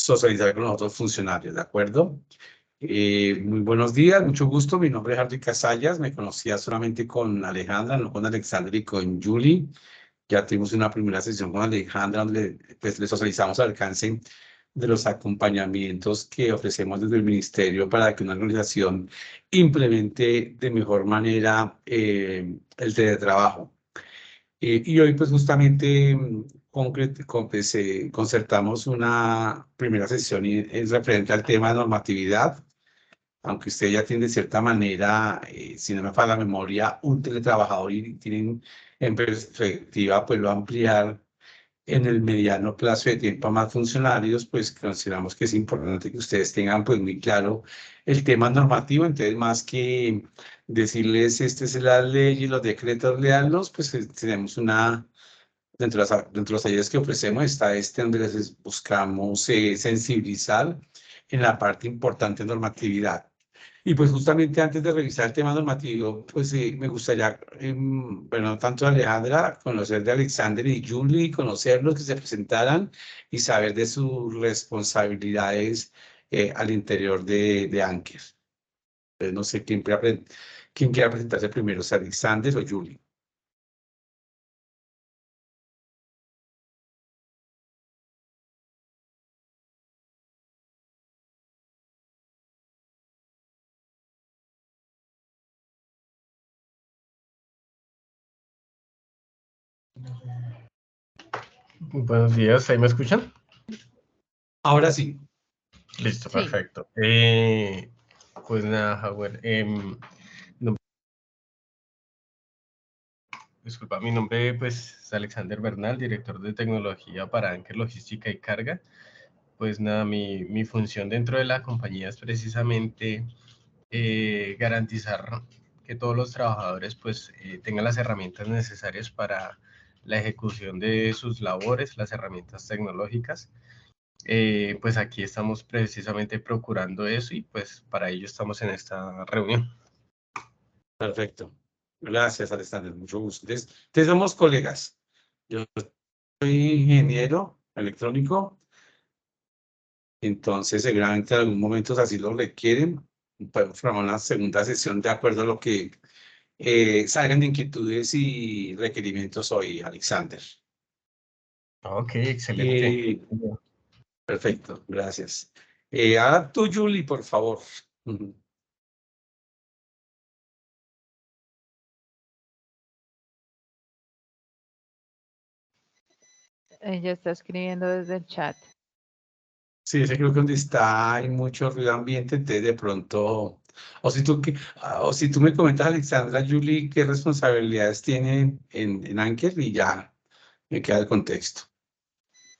socializar con los otros funcionarios, ¿de acuerdo? Muy buenos días, mucho gusto. Mi nombre es Hardy Casallas. Me conocía solamente con Alejandra, no con Alexander y con Julie. Ya tuvimos una primera sesión con Alejandra donde pues, le socializamos al alcance de los acompañamientos que ofrecemos desde el ministerio para que una organización implemente de mejor manera el teletrabajo. Y hoy pues justamente concertamos una primera sesión y es referente al tema de normatividad, aunque usted ya tiene de cierta manera, si no me falla la memoria, un teletrabajador y tienen en perspectiva pues lo ampliar en el mediano plazo de tiempo a más funcionarios, pues consideramos que es importante que ustedes tengan pues muy claro el tema normativo. Entonces, más que decirles esta es la ley y los decretos, leanlos, pues tenemos una, dentro de los talleres que ofrecemos está este donde les buscamos sensibilizar en la parte importante de normatividad. Y pues justamente antes de revisar el tema normativo, pues me gustaría, bueno, tanto Alejandra, conocer de Alexander y Julie, conocerlos, que se presentaran y saber de sus responsabilidades al interior de Anker. Entonces, no sé quién quiera presentarse primero, si Alexander o Julie. Buenos días, ¿ahí me escuchan? Ahora sí. Listo, Sí. perfecto. Pues nada, Howard. Disculpa, mi nombre pues, es Alexander Bernal, director de tecnología para Anker Logística y Carga. Pues nada, mi función dentro de la compañía es precisamente garantizar que todos los trabajadores pues, tengan las herramientas necesarias para la ejecución de sus labores, las herramientas tecnológicas. Pues aquí estamos precisamente procurando eso y pues para ello estamos en esta reunión. Perfecto. Gracias, Alexander. Mucho gusto. Entonces somos colegas. Yo soy ingeniero electrónico. Entonces, seguramente en algún momento, si así lo requieren, podemos formar una segunda sesión de acuerdo a lo que salgan de inquietudes y requerimientos hoy, Alexander. Ok, excelente. Perfecto, gracias. Ahora tú, Julie, por favor. Ella está escribiendo desde el chat. Sí, ese creo que donde está hay mucho ruido ambiente, entonces de pronto, o si tú me comentas, Alexandra, Julie, qué responsabilidades tienen en Anker y ya me queda el contexto.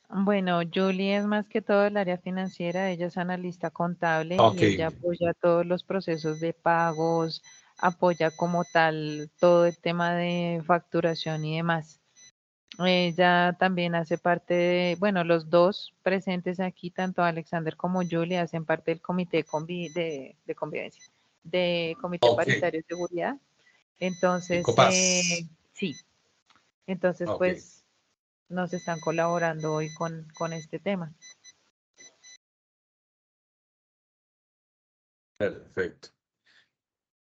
Bueno, Julie es más que todo el área financiera, ella es analista contable Ok, y ella apoya todos los procesos de pagos, apoya como tal todo el tema de facturación y demás. Ella también hace parte de, bueno, los dos presentes aquí, tanto Alexander como Julie, hacen parte del comité de convivencia, de comité ok, paritario de seguridad. Entonces, Ecopaz. sí, entonces Ok, pues nos están colaborando hoy con este tema. perfecto.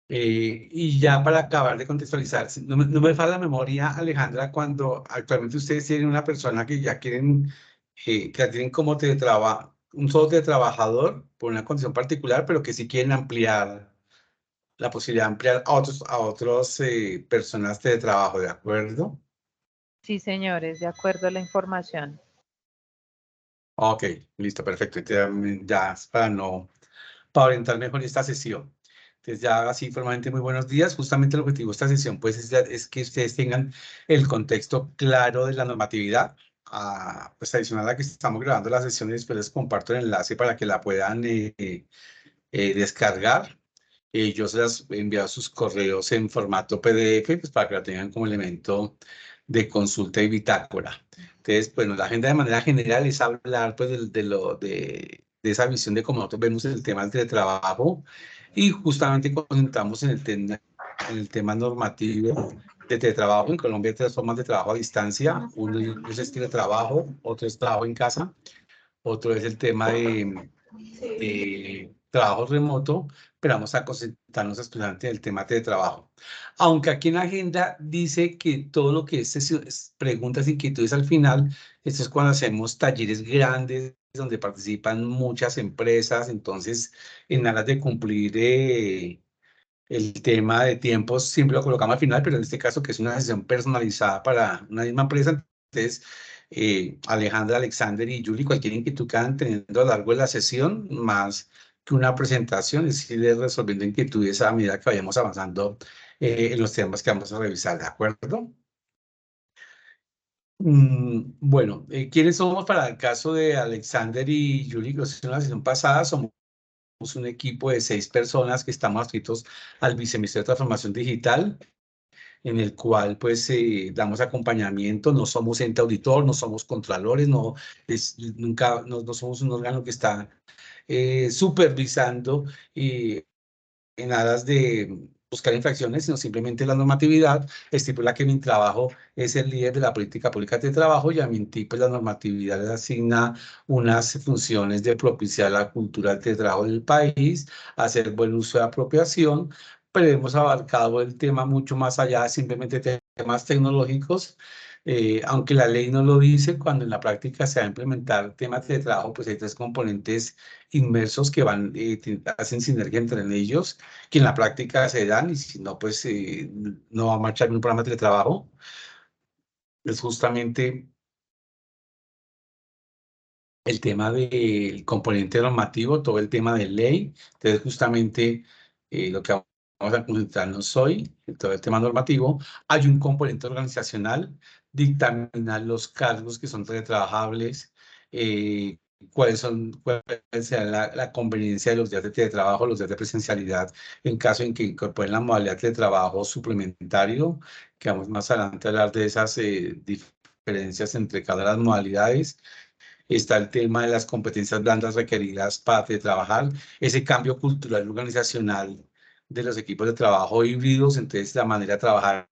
Y ya para acabar de contextualizar, si no me falla la memoria, Alejandra, cuando actualmente ustedes tienen una persona que ya quieren, que la tienen como un solo teletrabajador por una condición particular, pero que sí quieren ampliar la posibilidad de ampliar a otros personas de trabajo, ¿de acuerdo? Sí, señores, de acuerdo a la información. Ok, listo, perfecto. Ya es para orientar mejor esta sesión. Entonces ya así formalmente muy buenos días. Justamente el objetivo de esta sesión pues es que ustedes tengan el contexto claro de la normatividad. Pues adicional a que estamos grabando la sesión y después les comparto el enlace para que la puedan descargar. Yo se las he enviado sus correos en formato PDF pues para que la tengan como elemento de consulta y bitácora. Entonces, bueno, la agenda de manera general es hablar pues de esa visión de cómo nosotros vemos el tema del teletrabajo y justamente concentramos en el tema normativo de teletrabajo. En Colombia hay tres formas de trabajo a distancia. Uno es teletrabajo, otro es trabajo en casa, otro es el tema de trabajo remoto, pero vamos a concentrarnos especialmente en el tema de trabajo. Aunque aquí en la agenda dice que todo lo que es preguntas, inquietudes al final, esto es cuando hacemos talleres grandes donde participan muchas empresas, entonces en aras de cumplir el tema de tiempos siempre lo colocamos al final, pero en este caso que es una sesión personalizada para una misma empresa, entonces Alejandra, Alexander y Julie, cualquier inquietud que hagan teniendo a lo largo de la sesión, más que una presentación, es ir resolviendo inquietudes a medida que vayamos avanzando en los temas que vamos a revisar, ¿de acuerdo? Bueno, ¿quiénes somos para el caso de Alexander y Julie? Que en la sesión pasada somos un equipo de 6 personas que estamos adscritos al Viceministerio de Transformación Digital, en el cual pues damos acompañamiento, no somos ente auditor, no somos contralores, nunca, no somos un órgano que está supervisando en aras de buscar infracciones, sino simplemente la normatividad estipula que mi trabajo es el líder de la política pública de trabajo y a mi pues la normatividad le asigna unas funciones de propiciar la cultura de trabajo del país, hacer buen uso de apropiación, pero hemos abarcado el tema mucho más allá de simplemente temas tecnológicos. Aunque la ley no lo dice, cuando en la práctica se va a implementar temas de trabajo, pues hay 3 componentes inmersos que hacen sinergia entre ellos, que en la práctica se dan y si no, pues no va a marchar un programa de trabajo. Es justamente el tema del componente normativo, todo el tema de ley. Entonces, justamente lo que vamos a concentrarnos hoy, en todo el tema normativo, hay un componente organizacional, dictaminar los cargos que son teletrabajables, cuál será la conveniencia de los días de teletrabajo, los días de presencialidad, en caso en que incorporen la modalidad de trabajo suplementario, que vamos más adelante a hablar de esas diferencias entre cada una de las modalidades. Está el tema de las competencias blandas requeridas para trabajar, ese cambio cultural organizacional de los equipos de trabajo híbridos, entonces la manera de trabajar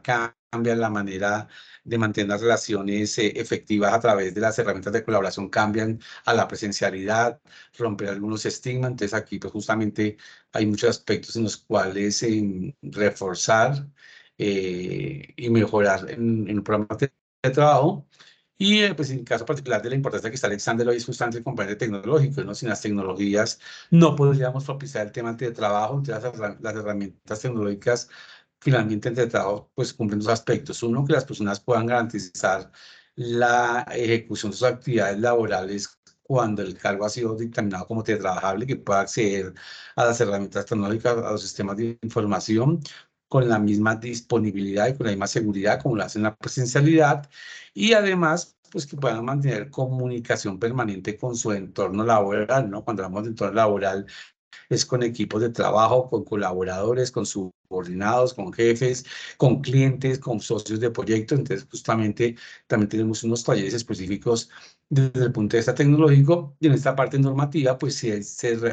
cambia, la manera de mantener las relaciones efectivas a través de las herramientas de colaboración cambian a la presencialidad, romper algunos estigmas, entonces aquí pues justamente hay muchos aspectos en los cuales reforzar y mejorar en un programa de trabajo. Y pues en el caso particular de la importancia que está Alexander hoy es justamente el componente tecnológico, ¿no? Sin las tecnologías no podríamos propiciar el tema de trabajo, las herramientas tecnológicas finalmente entre trabajo pues cumplen dos aspectos. Uno, que las personas puedan garantizar la ejecución de sus actividades laborales cuando el cargo ha sido dictaminado como teletrabajable, que pueda acceder a las herramientas tecnológicas, a los sistemas de información con la misma disponibilidad y con la misma seguridad como lo hacen en la presencialidad y además pues que puedan mantener comunicación permanente con su entorno laboral, ¿no? Cuando hablamos de entorno laboral es con equipos de trabajo, con colaboradores, con subordinados, con jefes, con clientes, con socios de proyecto. Entonces, justamente también tenemos unos talleres específicos desde el punto de vista tecnológico y en esta parte normativa, pues sí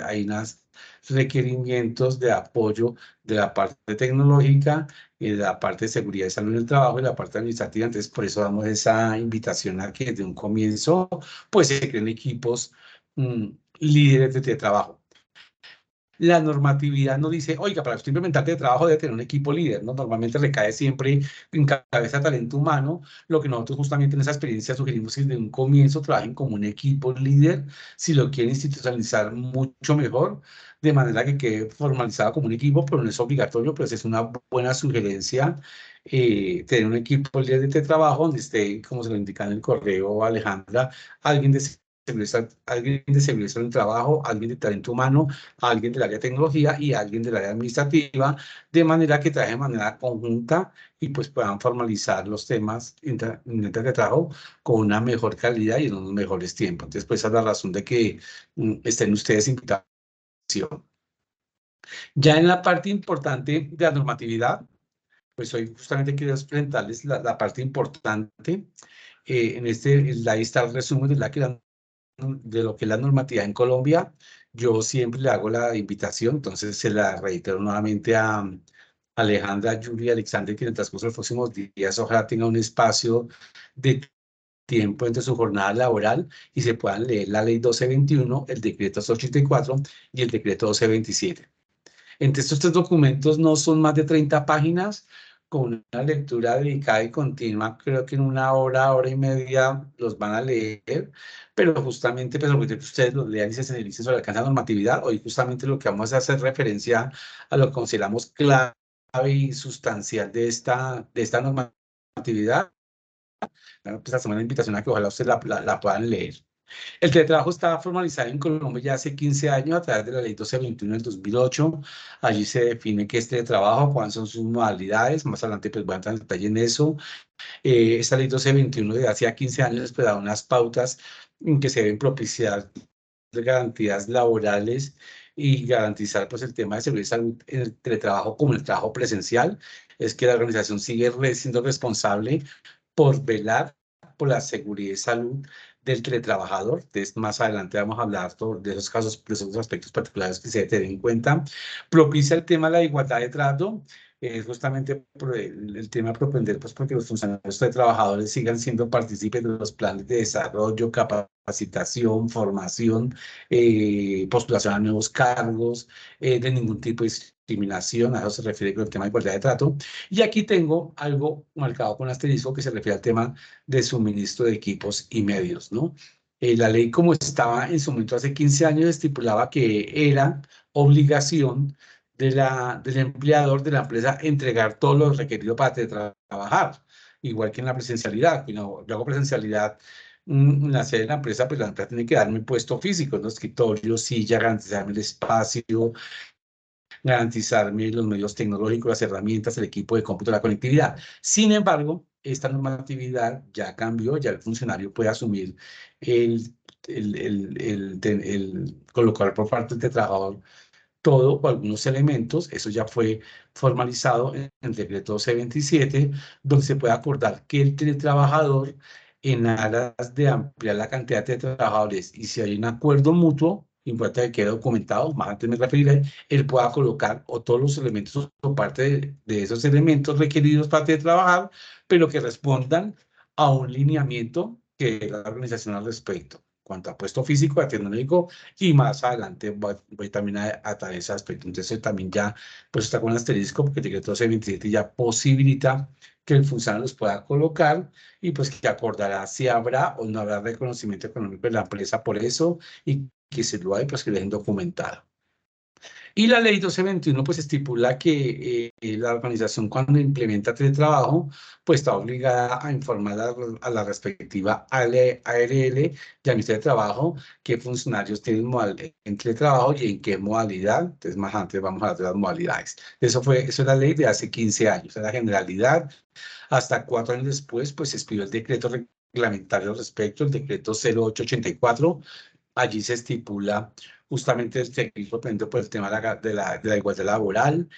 hay unos requerimientos de apoyo de la parte tecnológica y de la parte de seguridad y salud en el trabajo y la parte administrativa. Entonces, por eso damos esa invitación a que desde un comienzo, pues se creen equipos líderes de trabajo. La normatividad no dice, oiga, para usted implementar de trabajo debe tener un equipo líder, ¿no? Normalmente recae siempre en cabeza de talento humano, lo que nosotros justamente en esa experiencia sugerimos es que desde un comienzo trabajen como un equipo líder, si lo quieren institucionalizar mucho mejor, de manera que quede formalizado como un equipo, pero no es obligatorio, pero es una buena sugerencia tener un equipo líder de trabajo donde esté, como se lo indica en el correo Alejandra, alguien de alguien de seguridad en el trabajo, alguien de talento humano, alguien del área de tecnología y alguien del área administrativa, de manera que trabajen de manera conjunta y pues puedan formalizar los temas de trabajo con una mejor calidad y en unos mejores tiempos. Entonces, pues esa es la razón de que estén ustedes invitados. Ya en la parte importante de la normatividad, pues hoy justamente quiero presentarles la parte importante. En este slide está el resumen de lo que es la normatividad en Colombia. Yo siempre le hago la invitación, entonces se la reitero nuevamente a Alejandra, Julia y Alexander, que en el transcurso de los próximos días ojalá tenga un espacio de tiempo entre su jornada laboral y se puedan leer la ley 1221, el decreto 84 y el decreto 1227. Entre estos tres documentos no son más de 30 páginas, con una lectura dedicada y continua, creo que en una hora, hora y media los van a leer, pero justamente pues, lo que ustedes los lean y se sensibilicen sobre el alcance de la normatividad. Hoy justamente lo que vamos a hacer referencia a lo que consideramos clave y sustancial de esta normatividad. Bueno, pues hacemos una invitación a que ojalá ustedes la puedan leer. El teletrabajo está formalizado en Colombia ya hace 15 años a través de la ley 1221 del 2008. Allí se define qué es teletrabajo, cuáles son sus modalidades. Más adelante pues voy a entrar en detalle en eso. Esta ley 1221 de hace 15 años pues da unas pautas en que se deben propiciar de garantías laborales y garantizar pues el tema de seguridad y salud en el teletrabajo como en el trabajo presencial. Es que la organización sigue siendo responsable por velar por la seguridad y salud del teletrabajador. Entonces, más adelante vamos a hablar de esos casos, de esos aspectos particulares que se deben tener en cuenta. Propicia el tema de la igualdad de trato, justamente por el tema de propender, pues porque los funcionarios de trabajadores sigan siendo partícipes de los planes de desarrollo, capacitación, formación, postulación a nuevos cargos, de ningún tipo de discriminación. A eso se refiere con el tema de igualdad de trato. Y aquí tengo algo marcado con asterisco que se refiere al tema de suministro de equipos y medios, ¿no? La ley, como estaba en su momento hace 15 años, estipulaba que era obligación del empleador de la empresa entregar todo lo requerido para trabajar, igual que en la presencialidad. Yo hago presencialidad en la sede de la empresa, pues la empresa tiene que darme puesto físico, ¿no? Escritorio, silla, garantizarme el espacio, garantizarme los medios tecnológicos, las herramientas, el equipo de cómputo, la conectividad. Sin embargo, esta normatividad ya cambió, ya el funcionario puede asumir el colocar por parte del trabajador todo o algunos elementos. Eso ya fue formalizado en el decreto C27, donde se puede acordar que el teletrabajador, en aras de ampliar la cantidad de trabajadores, y si hay un acuerdo mutuo, importa que quede documentado, más antes me referiré, él pueda colocar o todos los elementos o parte de esos elementos requeridos para trabajar, pero que respondan a un lineamiento que dé la organización al respecto, cuanto a puesto físico, a tecnológico, y más adelante voy también a tratar ese aspecto. Entonces también ya pues está con asterisco, porque el decreto C27 ya posibilita que el funcionario los pueda colocar y pues que acordará si habrá o no habrá reconocimiento económico de la empresa por eso, y que se lo hay, pues que lo dejen documentado. Y la ley 1221 pues estipula que la organización, cuando implementa teletrabajo, pues está obligada a informar a la respectiva ARL y al Ministerio de Trabajo qué funcionarios tienen en teletrabajo y en qué modalidad. Entonces más antes vamos a hablar de las modalidades. Eso es la ley de hace 15 años, es la generalidad. Hasta 4 años después pues se expidió el decreto reglamentario al respecto, el decreto 0884. Allí se estipula justamente el técnico por el tema de la igualdad laboral.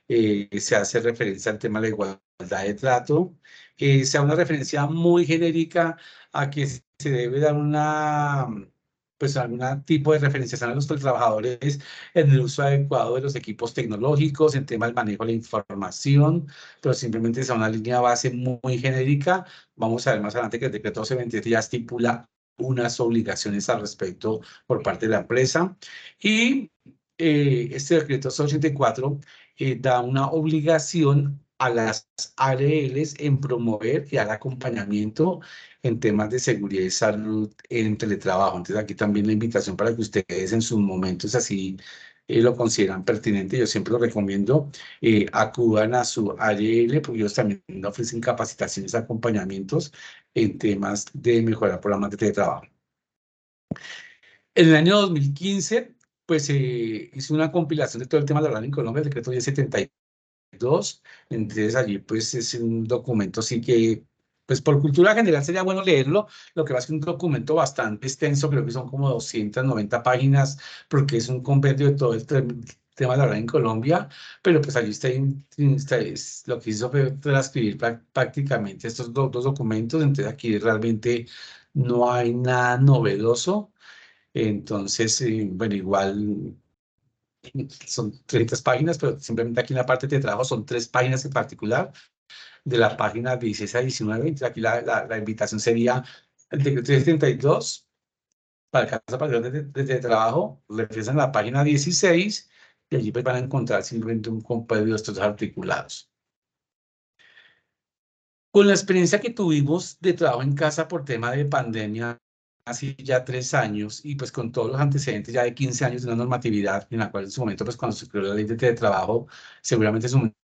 Se hace referencia al tema de la igualdad de trato. Se da una referencia muy genérica a que se debe dar pues algún tipo de referenciación a los trabajadores en el uso adecuado de los equipos tecnológicos, en tema del manejo de la información, pero simplemente es una línea base muy genérica. Vamos a ver más adelante que el decreto 1227 ya estipula unas obligaciones al respecto por parte de la empresa. Y este decreto 84 da una obligación a las ARLs en promover y dar acompañamiento en temas de seguridad y salud en teletrabajo. Entonces aquí también la invitación para que ustedes en sus momentos así lo consideran pertinente. Yo siempre lo recomiendo, acudan a su ARL, porque ellos también ofrecen capacitaciones, acompañamientos en temas de mejorar programas de teletrabajo. En el año 2015, pues se hizo una compilación de todo el tema laboral en Colombia, el decreto 1072. Entonces allí pues es un documento así que, pues por cultura general sería bueno leerlo. Lo que pasa es que es un documento bastante extenso, creo que son como 290 páginas, porque es un compendio de todo el tema laboral en Colombia, pero pues allí lo que hizo fue transcribir prácticamente estos dos documentos. Entonces aquí realmente no hay nada novedoso. Entonces, bueno, igual son 30 páginas, pero simplemente aquí en la parte de trabajo son 3 páginas en particular, de la página 16 a 19. Entonces aquí la invitación sería El decreto 1032 para casa para de trabajo, refiesan la página 16 y allí pues van a encontrar simplemente un compendio de estos articulados. Con la experiencia que tuvimos de trabajo en casa por tema de pandemia, hace ya 3 años, y pues con todos los antecedentes ya de 15 años de una normatividad en la cual en su momento, pues cuando se creó la ley de teletrabajo, seguramente en su momento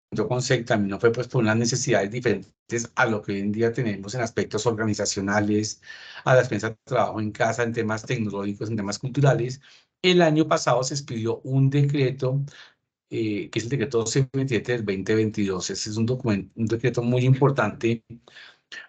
se examinó fue pues por unas necesidades diferentes a lo que hoy en día tenemos en aspectos organizacionales, a la experiencia de trabajo en casa, en temas tecnológicos, en temas culturales. El año pasado se expidió un decreto que es el decreto 1227 del 2022. Ese es un documento, un decreto muy importante,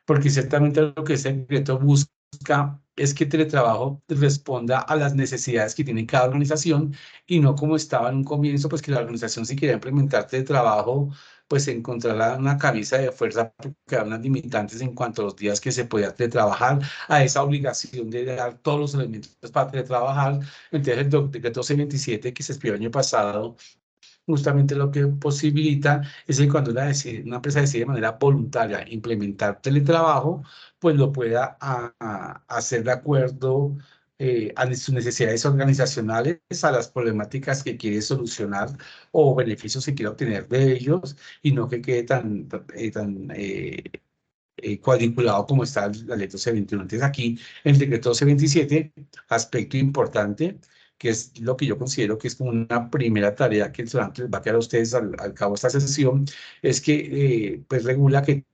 porque ciertamente lo que ese decreto busca es que teletrabajo responda a las necesidades que tiene cada organización y no como estaba en un comienzo, pues que la organización si quería implementar teletrabajo, pues encontrará una camisa de fuerza porque hay unas limitantes en cuanto a los días que se podía teletrabajar, a esa obligación de dar todos los elementos para teletrabajar. Entonces el decreto 1227 que se expidió el año pasado justamente lo que posibilita es que cuando una empresa decide de manera voluntaria implementar teletrabajo, pues lo pueda hacer de acuerdo a sus necesidades organizacionales, a las problemáticas que quiere solucionar o beneficios que quiere obtener de ellos y no que quede tan cuadriculado como está la ley 1221. Entonces aquí el decreto 1227, aspecto importante, que es lo que yo considero que es como una primera tarea que les va a quedar a ustedes al cabo de esta sesión, es que pues regula que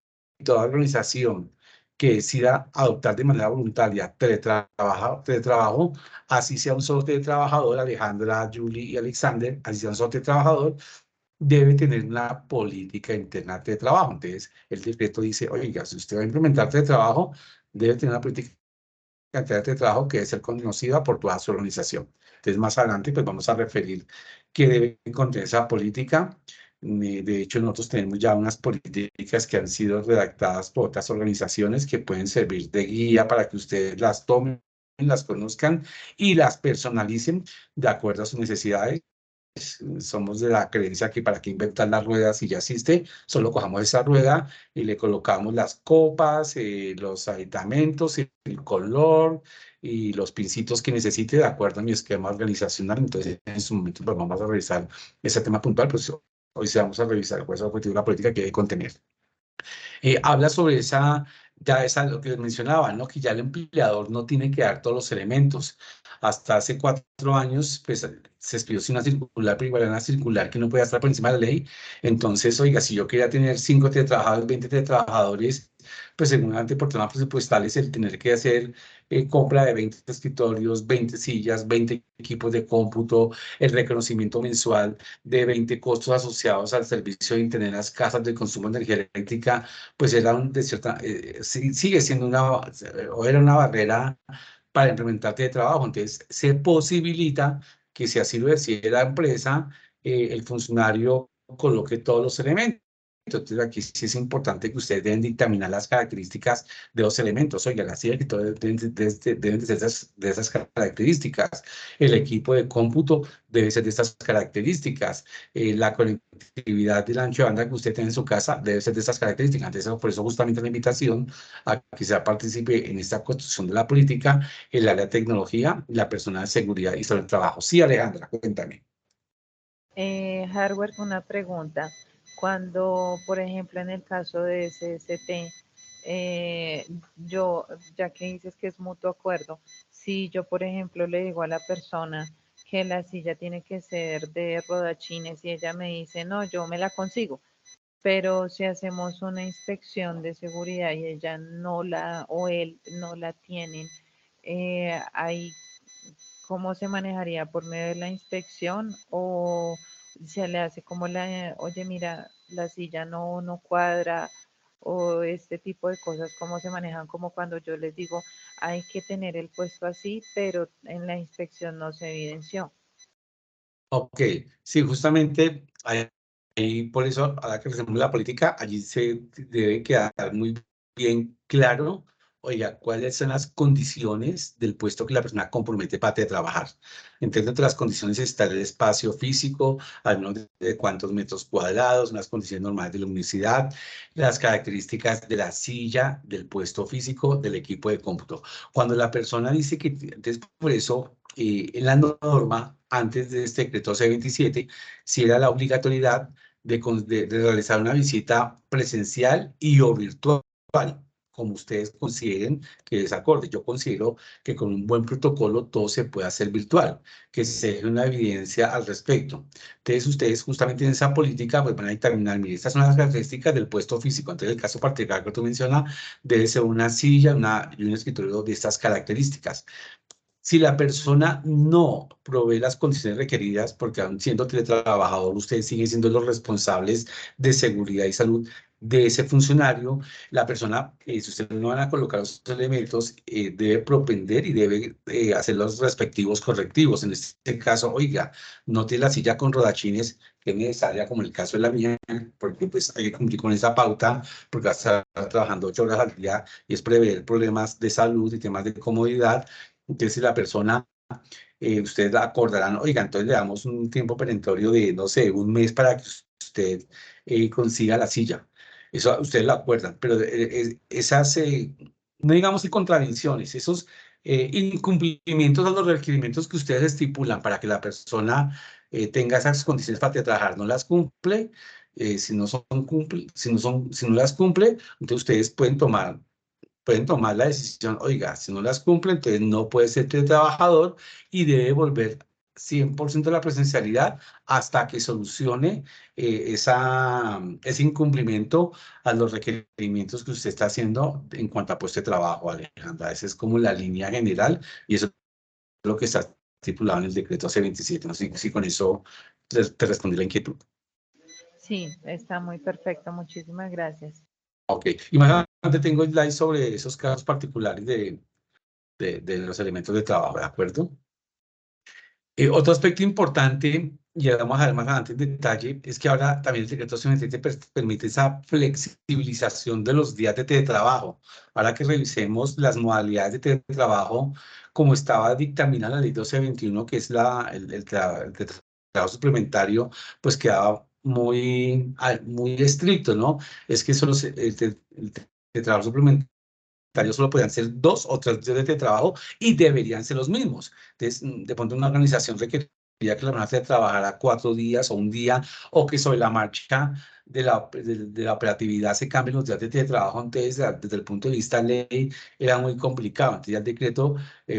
toda organización que decida adoptar de manera voluntaria teletrabajo, así sea un solo teletrabajador, Alejandra, Julie y Alexander, así sea un solo teletrabajador, debe tener una política interna de trabajo. Entonces, el decreto dice, oiga, si usted va a implementar trabajo, debe tener una política de trabajo que debe ser conocida por toda su organización. Entonces, más adelante, pues vamos a referir qué debe contener esa política. De hecho, nosotros tenemos ya unas políticas que han sido redactadas por otras organizaciones que pueden servir de guía para que ustedes las tomen, las conozcan y las personalicen de acuerdo a sus necesidades. Somos de la creencia que para qué inventar la rueda si ya existe, solo cojamos esa rueda y le colocamos las copas, los aditamentos, el color y los pincitos que necesite de acuerdo a mi esquema organizacional. Entonces, en su momento, pues vamos a revisar ese tema puntual, pues hoy sí vamos a revisar cuál es el objetivo de la política que debe contener. Habla sobre lo que les mencionaba, ¿no? Que ya el empleador no tiene que dar todos los elementos. Hasta hace 4 años, pues se expidió una circular, pero igual era una circular que no podía estar por encima de la ley. Entonces, oiga, si yo quería tener 5 teletrabajadores, 20 teletrabajadores, pues seguramente por temas presupuestales el tener que hacer compra de 20 escritorios, 20 sillas, 20 equipos de cómputo, el reconocimiento mensual de 20 costos asociados al servicio de tener las casas de consumo de energía eléctrica, pues era de cierta, sigue siendo o era una barrera para implementar teletrabajo. Entonces, se posibilita que si así lo decide la empresa, el funcionario coloque todos los elementos. Entonces, aquí sí es importante que ustedes deben dictaminar las características de los elementos. Oiga, las sillas que todas deben de ser de esas características. El equipo de cómputo debe ser de estas características. La conectividad del ancho de banda que usted tiene en su casa debe ser de estas características. Entonces, por eso justamente la invitación a que se participe en esta construcción de la política, el área de tecnología, la persona de seguridad y sobre el trabajo. Sí, Alejandra, cuéntame. Hardware, una pregunta. Cuando, por ejemplo, en el caso de SST, yo, ya que dices que es mutuo acuerdo, si yo, por ejemplo, le digo a la persona que la silla tiene que ser de rodachines y ella me dice, no, yo me la consigo, pero si hacemos una inspección de seguridad y ella no la, o él no la tienen, ahí cómo se manejaría por medio de la inspección o se le hace como oye, mira, la silla no cuadra o este tipo de cosas, cómo se manejan, como cuando yo les digo, hay que tener el puesto así, pero en la inspección no se evidenció. Ok, sí, justamente ahí por eso, ahora que hacemos la política, allí se debe quedar muy bien claro oiga, ¿cuáles son las condiciones del puesto que la persona compromete para trabajar? Entonces, entre las condiciones está el espacio físico, al menos de cuántos metros cuadrados, unas condiciones normales de luminosidad, las características de la silla, del puesto físico, del equipo de cómputo. Cuando la persona dice que, entonces, por eso, en la norma, antes de este decreto C27, si era la obligatoriedad de realizar una visita presencial y o virtual, como ustedes consideren que es acorde. Yo considero que con un buen protocolo todo se puede hacer virtual, que se deje una evidencia al respecto. Entonces, ustedes justamente en esa política pues van a determinar, mire, estas son las características del puesto físico. Entonces, el caso particular que tú mencionas debe ser una silla y un escritorio de estas características. Si la persona no provee las condiciones requeridas, porque aún siendo teletrabajador, ustedes siguen siendo los responsables de seguridad y salud de ese funcionario, la persona, si ustedes no van a colocar los elementos, debe propender y debe hacer los respectivos correctivos. En este caso, oiga, no tiene la silla con rodachines, que es necesaria, como el caso de la mía, porque pues hay que cumplir con esa pauta, porque va a estar trabajando 8 horas al día y es prever problemas de salud y temas de comodidad. Entonces, si la persona, ustedes acordarán, oiga, entonces le damos un tiempo perentorio de, no sé, un mes para que usted consiga la silla. Eso ustedes lo acuerdan, pero esas, no digamos que contradicciones, esos incumplimientos a los requerimientos que ustedes estipulan para que la persona tenga esas condiciones para trabajar, no las cumple. Si no las cumple, entonces ustedes pueden tomar la decisión, oiga, si no las cumple, entonces no puede ser teletrabajador y debe volver 100% a la presencialidad hasta que solucione ese incumplimiento a los requerimientos que usted está haciendo en cuanto a puesto de trabajo, Alejandra. Esa es como la línea general y eso es lo que está estipulado en el decreto C27. No sé si con eso te respondí la inquietud. Sí, está muy perfecto. Muchísimas gracias. Ok, y más adelante tengo slides sobre esos casos particulares de los elementos de trabajo, ¿de acuerdo? Otro aspecto importante, y ya vamos a ver más adelante en detalle, es que ahora también el decreto 77 permite esa flexibilización de los días de teletrabajo. Ahora que revisemos las modalidades de teletrabajo, como estaba dictaminada la ley 1221, que es el trabajo suplementario, pues quedaba muy estricto, ¿no? Es que solo el trabajo suplementario solo podían ser 2 o 3 días de trabajo y deberían ser los mismos. Entonces, de pronto una organización requería que la persona se trabajara 4 días o un día, o que sobre la marcha de la operatividad se cambien los días de trabajo. Entonces, desde el punto de vista de ley, era muy complicado. Entonces, ya el decreto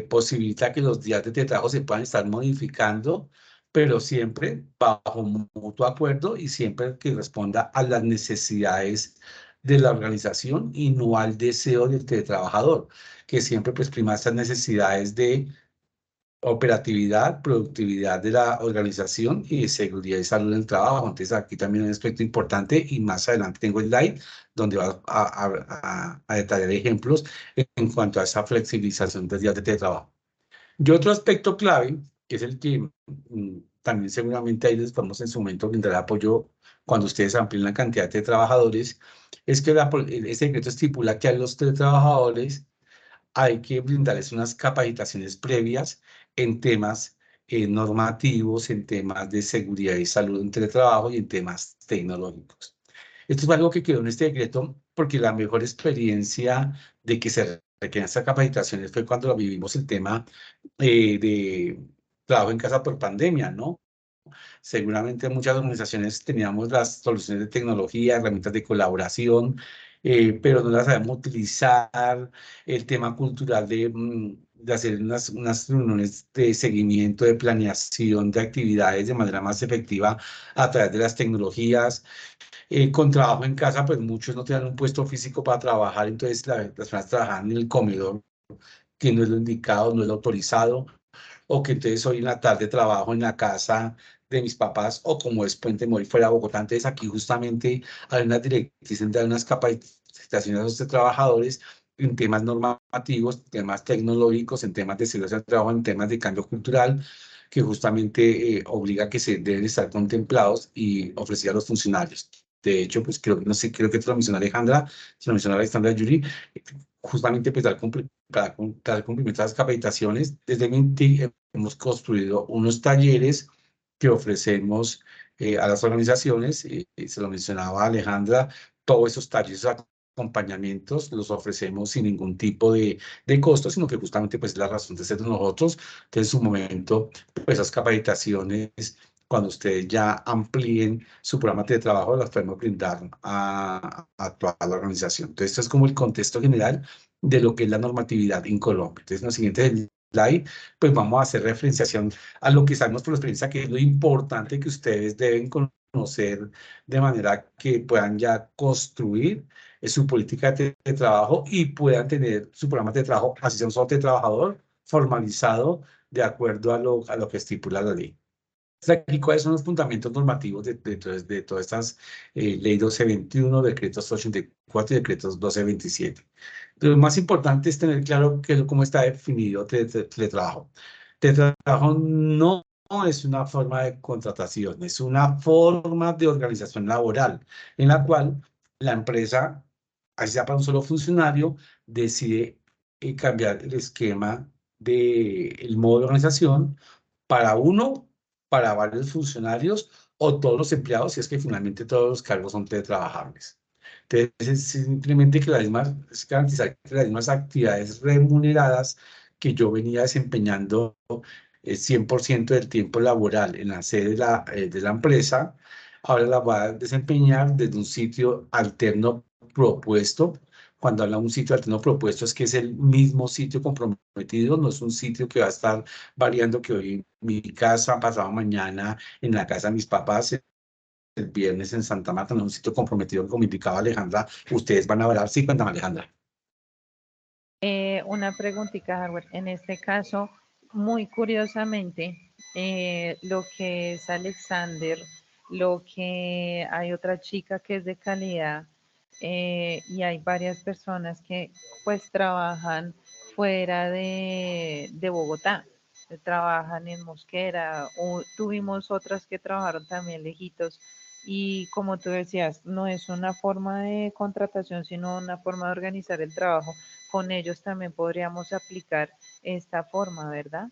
posibilita que los días de trabajo se puedan estar modificando, pero siempre bajo mutuo acuerdo y siempre que responda a las necesidades de la organización y no al deseo del teletrabajador, que siempre pues prima estas necesidades de operatividad, productividad de la organización y de seguridad y salud en el trabajo. Entonces aquí también hay un aspecto importante y más adelante tengo el slide donde va a detallar ejemplos en cuanto a esa flexibilización de días de teletrabajo. Y otro aspecto clave, que es el que también seguramente ahí les podemos en su momento brindar apoyo cuando ustedes amplíen la cantidad de trabajadores, es que ese decreto estipula que a los trabajadores hay que brindarles unas capacitaciones previas en temas normativos, en temas de seguridad y salud en teletrabajo y en temas tecnológicos. Esto es algo que quedó en este decreto porque la mejor experiencia de que se requieran estas capacitaciones fue cuando lo vivimos el tema de trabajo en casa por pandemia, ¿no? Seguramente muchas organizaciones teníamos las soluciones de tecnología, herramientas de colaboración, pero no las sabemos utilizar. El tema cultural de hacer unas reuniones de seguimiento, de planeación de actividades de manera más efectiva a través de las tecnologías. Con trabajo en casa, pues muchos no tenían un puesto físico para trabajar, entonces las personas trabajaban en el comedor, que no es lo indicado, no es lo autorizado, o que entonces hoy en la tarde trabajo en la casa de mis papás, o como es Puente, me voy fuera a Bogotá. Entonces aquí justamente hay unas directrices de unas capacitaciones a los trabajadores en temas normativos, temas tecnológicos, en temas de seguridad del trabajo, en temas de cambio cultural, que justamente obliga a que se deben estar contemplados y ofrecer a los funcionarios. De hecho, pues creo, no sé, creo que te lo mencionó Alejandra, se lo mencionó Alejandra Yuri, justamente pues, para dar cumplimiento a las capacitaciones. Desde Mintic hemos construido unos talleres que ofrecemos a las organizaciones, se lo mencionaba Alejandra, todos esos talleres, acompañamientos, los ofrecemos sin ningún tipo de costo, sino que justamente pues es la razón de ser de nosotros. Entonces, en su momento, pues esas capacitaciones, cuando ustedes ya amplíen su programa de trabajo, las podemos brindar a toda la organización. Entonces, esto es como el contexto general de lo que es la normatividad en Colombia. Entonces, en los siguientes slide, pues vamos a hacer referenciación a lo que sabemos por experiencia, que es lo importante que ustedes deben conocer de manera que puedan ya construir su política de trabajo y puedan tener su programa de trabajo, así sea un solo de trabajador, formalizado de acuerdo a lo que estipula la ley. Aquí, ¿cuáles son los fundamentos normativos de todas estas ley 1221, decretos 84 y decretos 1227? Lo más importante es tener claro cómo está definido teletrabajo. Teletrabajo no es una forma de contratación, es una forma de organización laboral en la cual la empresa, así sea para un solo funcionario, decide cambiar el esquema del modo de organización para uno, para varios funcionarios o todos los empleados, si es que finalmente todos los cargos son teletrabajables. Entonces, es simplemente que es garantizar que las mismas actividades remuneradas que yo venía desempeñando 100% del tiempo laboral en la sede de la empresa, ahora la va a desempeñar desde un sitio alterno propuesto. Cuando habla de un sitio alterno propuesto es que es el mismo sitio comprometido, no es un sitio que va a estar variando, que hoy en mi casa, pasado mañana en la casa de mis papás, el viernes en Santa Marta, no es un sitio comprometido, como indicaba Alejandra. Ustedes van a hablar, sí, cuéntame, Alejandra. Una preguntita, Howard. En este caso, muy curiosamente, lo que es Alexander, lo que hay otra chica que es de calidad, y hay varias personas que pues trabajan fuera de Bogotá, trabajan en Mosquera, o tuvimos otras que trabajaron también lejitos. Y como tú decías, no es una forma de contratación, sino una forma de organizar el trabajo. Con ellos también podríamos aplicar esta forma, ¿verdad?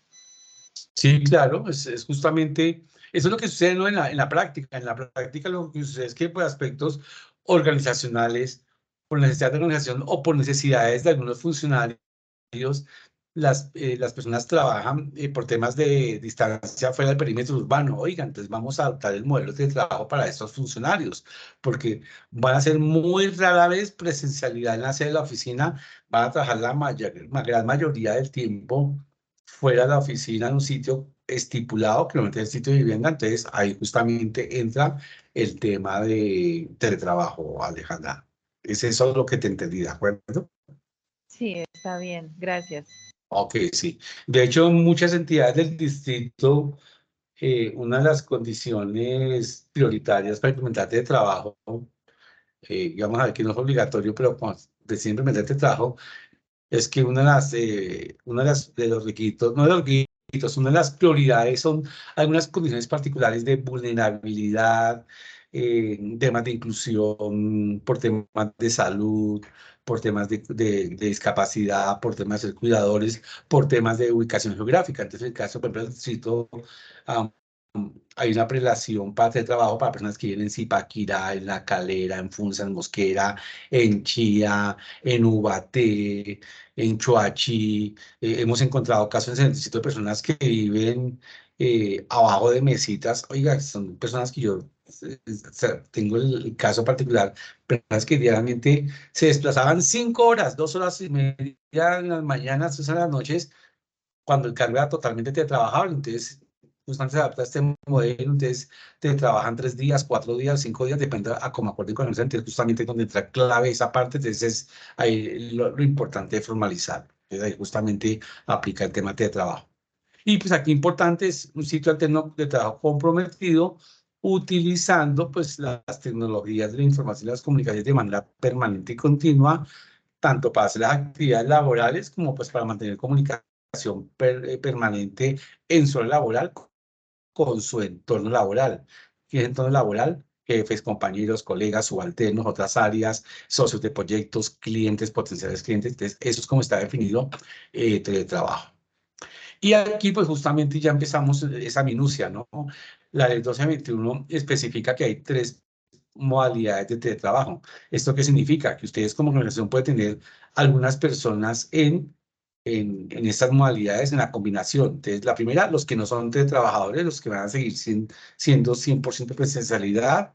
Sí, claro, es justamente, eso es lo que sucede, ¿no? En la práctica. En la práctica lo que sucede es que por aspectos organizacionales, por necesidad de organización o por necesidades de algunos funcionarios, las personas trabajan por temas de distancia fuera del perímetro urbano. Oigan, entonces vamos a adaptar el modelo de trabajo para estos funcionarios, porque van a ser muy rara vez presencialidad en la sede de la oficina, van a trabajar la gran mayoría del tiempo fuera de la oficina en un sitio estipulado, que normalmente es el sitio de vivienda. Entonces ahí justamente entra el tema de teletrabajo, Alejandra. Es eso lo que te entendí, ¿de acuerdo? Sí, está bien, gracias. Ok, sí. De hecho, muchas entidades del distrito, una de las condiciones prioritarias para implementar de trabajo, digamos a ver que no es obligatorio, pero cuando deciden implementar de trabajo, es que de los requisitos, no de los requisitos, una de las prioridades son algunas condiciones particulares de vulnerabilidad, temas de inclusión, por temas de salud, por temas de discapacidad, por temas de ser cuidadores, por temas de ubicación geográfica. Entonces, en el caso, por ejemplo, del distrito, ah, hay una prelación para hacer trabajo para personas que viven en Zipaquirá, en La Calera, en Funza, en Mosquera, en Chía, en Ubaté, en Choachí. Hemos encontrado casos en el distrito de personas que viven abajo de mesitas. Oiga, son personas que yo o sea, tengo el caso particular, personas que diariamente se desplazaban 5 horas, 2 horas y media en las mañanas, 3 en las noches, cuando el cargo era totalmente teletrabajable. Entonces, justamente se adapta a este modelo. Entonces, te trabajan 3 días, 4 días, 5 días, depende a cómo acuerden con el cliente. Entonces, justamente donde entra clave esa parte. Entonces, es ahí lo importante de formalizar. Entonces, ahí justamente aplica el tema de trabajo. Y pues aquí importante es un sitio alterno de trabajo comprometido, utilizando pues las tecnologías de la información y las comunicaciones de manera permanente y continua, tanto para hacer las actividades laborales como pues para mantener comunicación permanente en su hora laboral con su entorno laboral. ¿Qué es entorno laboral? jefes, compañeros, colegas, subalternos, otras áreas, socios de proyectos, clientes, potenciales clientes. Entonces, eso es como está definido teletrabajo. Y aquí, pues justamente ya empezamos esa minucia, ¿no? La ley 1221 especifica que hay 3 modalidades de teletrabajo. ¿Esto qué significa? Que ustedes como organización pueden tener algunas personas en estas modalidades, en la combinación. Entonces, la primera, los que no son teletrabajadores, los que van a seguir siendo 100% presencialidad.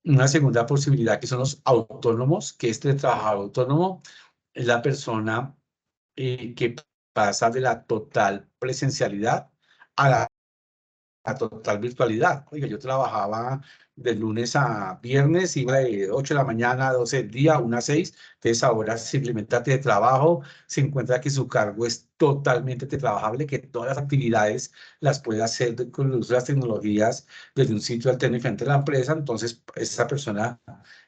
Una segunda posibilidad que son los autónomos, que es teletrabajador autónomo, es la persona que pasa de la total presencialidad a la total virtualidad. Oiga, yo trabajaba de lunes a viernes, iba de 8 de la mañana a 12 del día, 1 a 6. Entonces ahora simplemente de trabajo, se encuentra que su cargo es totalmente teletrabajable, que todas las actividades las puede hacer con el uso de las tecnologías desde un sitio alterno diferente de la empresa. Entonces esa persona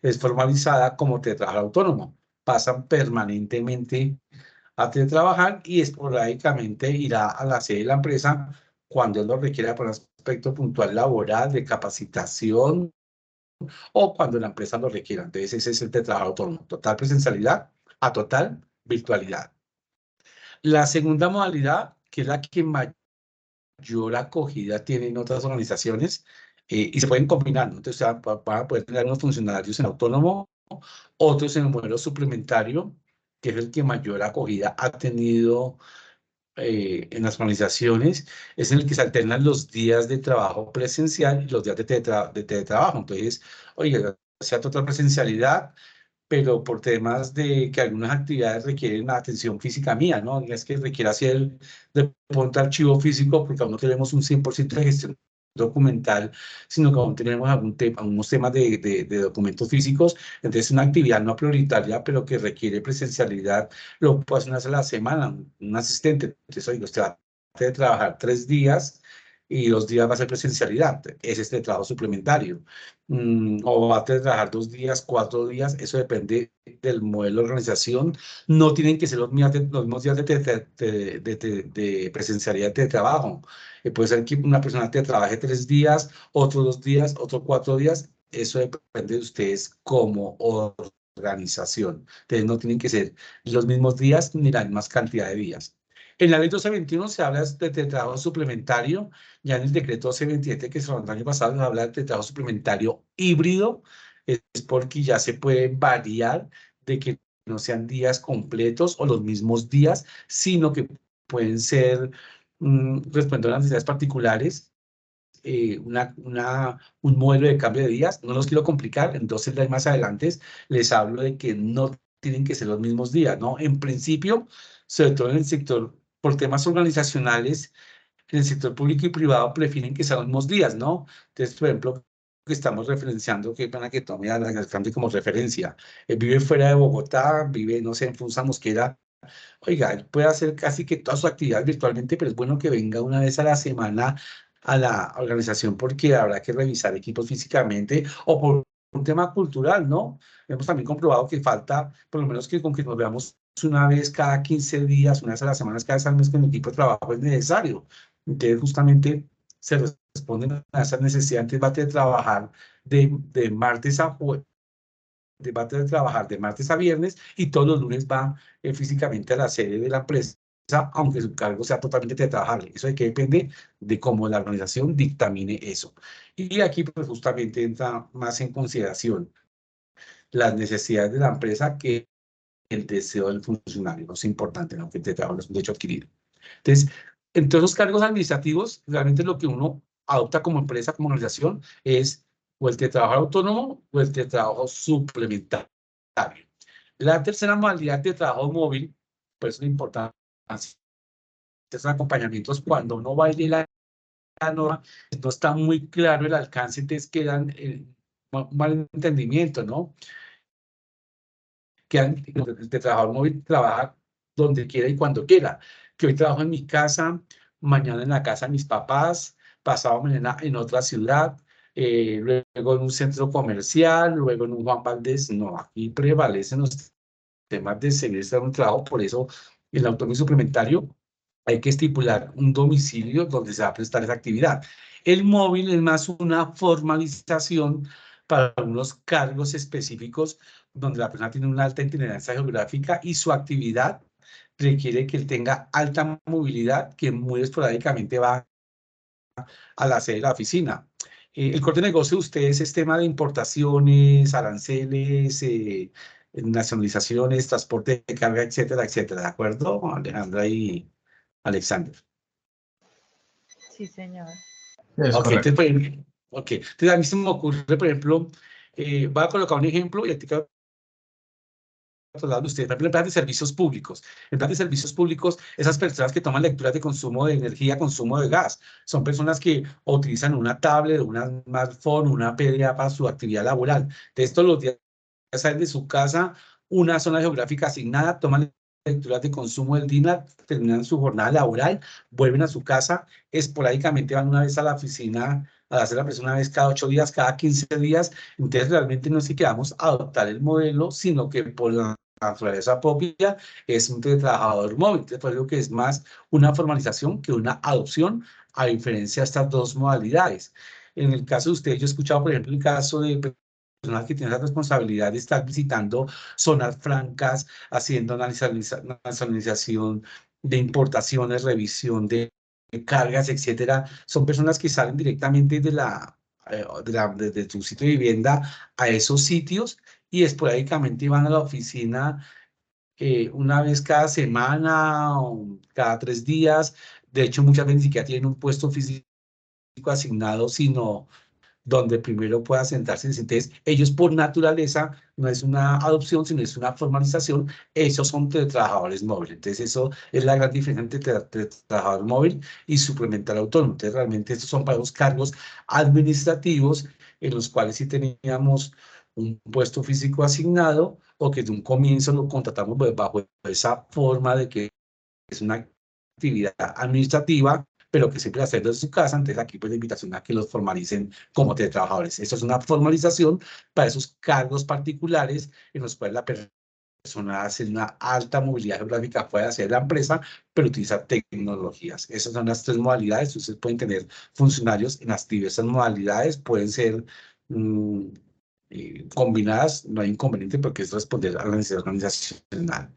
es formalizada como teletrabajador autónomo. Pasan permanentemente a teletrabajar y esporádicamente irá a la sede de la empresa cuando él lo requiera por un aspecto puntual laboral, de capacitación o cuando la empresa lo requiera. Entonces, ese es el teletrabajo autónomo, total presencialidad a total virtualidad. La segunda modalidad, que es la que mayor acogida tiene en otras organizaciones, y se pueden combinar, ¿no? Entonces, van a poder tener unos funcionarios en autónomo, otros en el modelo suplementario, que es el que mayor acogida ha tenido en las organizaciones, es en el que se alternan los días de trabajo presencial y los días de teletrabajo. Entonces, oye, sea total presencialidad, pero por temas de que algunas actividades requieren la atención física mía, ¿no? No es que requiera hacer de pronto archivo físico, porque aún no tenemos un 100% de gestión documental, sino que aún tenemos algunos temas de documentos físicos. Entonces, una actividad no prioritaria, pero que requiere presencialidad, lo puede hacer una vez a la semana, un asistente. Entonces, oiga, usted va a trabajar 3 días y 2 días va a ser presencialidad. Es este trabajo suplementario. O va a trabajar 2 días, 4 días, eso depende del modelo de organización. No tienen que ser los mismos días de presencialidad de trabajo. Puede ser que una persona te trabaje 3 días, otros 2 días, otros 4 días. Eso depende de ustedes como organización. Entonces no tienen que ser los mismos días ni la misma cantidad de días. En la ley 1221 se habla de trabajo suplementario. Ya en el decreto 1227 que se rodó el año pasado, se habla de trabajo suplementario híbrido. Es porque ya se puede variar de que no sean días completos o los mismos días, sino que pueden ser respondiendo a las necesidades particulares, un modelo de cambio de días. No los quiero complicar, entonces más adelante les hablo de que no tienen que ser los mismos días, ¿no? En principio, sobre todo en el sector, por temas organizacionales, en el sector público y privado prefieren que sean los mismos días, ¿no? Entonces, por ejemplo, que estamos referenciando, que para que tome a la alcalde como referencia, vive fuera de Bogotá, vive, no sé, en Funza Mosquera. Oiga, él puede hacer casi que todas sus actividades virtualmente, pero es bueno que venga una vez a la semana a la organización porque habrá que revisar equipos físicamente o por un tema cultural, ¿no? Hemos también comprobado que falta, por lo menos que con que nos veamos una vez cada 15 días, una vez a la semana, cada vez al mes con el equipo de trabajo es necesario. Entonces, justamente se responden a esas necesidades. Antes va a trabajar de martes a jueves, va a trabajar de martes a viernes y todos los lunes va físicamente a la sede de la empresa, aunque su cargo sea totalmente teletrabajable. Eso de que depende de cómo la organización dictamine eso. Y aquí pues justamente entra más en consideración las necesidades de la empresa que el deseo del funcionario. No es importante, ¿no? Que el teletrabajo es un derecho adquirido. Entonces, en todos los cargos administrativos, realmente lo que uno adopta como empresa, como organización, es o el teletrabajo autónomo o el teletrabajo suplementario. La tercera modalidad de trabajo móvil, pues la importancia de esos acompañamientos cuando uno va a ir a la norma, no está muy claro el alcance, entonces quedan mal entendimiento, ¿no? El trabajador móvil trabaja donde quiera y cuando quiera. Que hoy trabajo en mi casa, mañana en la casa de mis papás, pasado mañana en otra ciudad, luego en un centro comercial, luego en un Juan Valdez. No, aquí prevalecen los temas de seguir un trabajo, por eso el autónomo suplementario hay que estipular un domicilio donde se va a prestar esa actividad. El móvil es más una formalización para unos cargos específicos donde la persona tiene una alta itinerancia geográfica y su actividad requiere que él tenga alta movilidad, que muy esporádicamente va a la sede de la oficina. El core de negocio de ustedes es tema de importaciones, aranceles, nacionalizaciones, transporte de carga, etcétera, etcétera. ¿De acuerdo, Alejandra y Alexander? Sí, señor. Es Ok, correcto. entonces a mí se me ocurre, por ejemplo, voy a colocar un ejemplo y a ti que otro lado de ustedes, por ejemplo, en plan de servicios públicos. En plan de servicios públicos, esas personas que toman lecturas de consumo de energía, consumo de gas, son personas que utilizan una tablet, una smartphone, una PDA para su actividad laboral. De todos los días salen de su casa, una zona geográfica asignada, toman lecturas de consumo del día, terminan su jornada laboral, vuelven a su casa, esporádicamente van una vez a la oficina a hacer la presión una vez cada 8 días, cada 15 días. Entonces, realmente no es que queramos adoptar el modelo, sino que por la naturaleza propia es un teletrabajador móvil. Entonces, por eso que es más una formalización que una adopción, a diferencia de estas dos modalidades. En el caso de ustedes, yo he escuchado, por ejemplo, el caso de personas que tienen la responsabilidad de estar visitando zonas francas, haciendo nacionalización de importaciones, revisión de cargas, etcétera. Son personas que salen directamente desde tu sitio de vivienda a esos sitios y esporádicamente van a la oficina una vez cada semana o cada 3 días. De hecho, muchas veces ni siquiera tienen un puesto físico asignado, sino donde primero pueda sentarse. Entonces, ellos por naturaleza no es una adopción, sino es una formalización. Esos son teletrabajadores móviles. Entonces, eso es la gran diferencia entre teletrabajador móvil y suplementar autónomo. Entonces, realmente estos son para los cargos administrativos en los cuales sí teníamos un puesto físico asignado o que de un comienzo lo contratamos bajo esa forma de que es una actividad administrativa, pero que siempre hacerlo desde su casa. Entonces aquí pues la invitación a que los formalicen como teletrabajadores. Eso es una formalización para esos cargos particulares en los cuales la persona hace una alta movilidad geográfica, puede hacer la empresa, pero utiliza tecnologías. Esas son las tres modalidades. Ustedes pueden tener funcionarios en las diversas modalidades, pueden ser combinadas, no hay inconveniente porque es responder a la necesidad organizacional.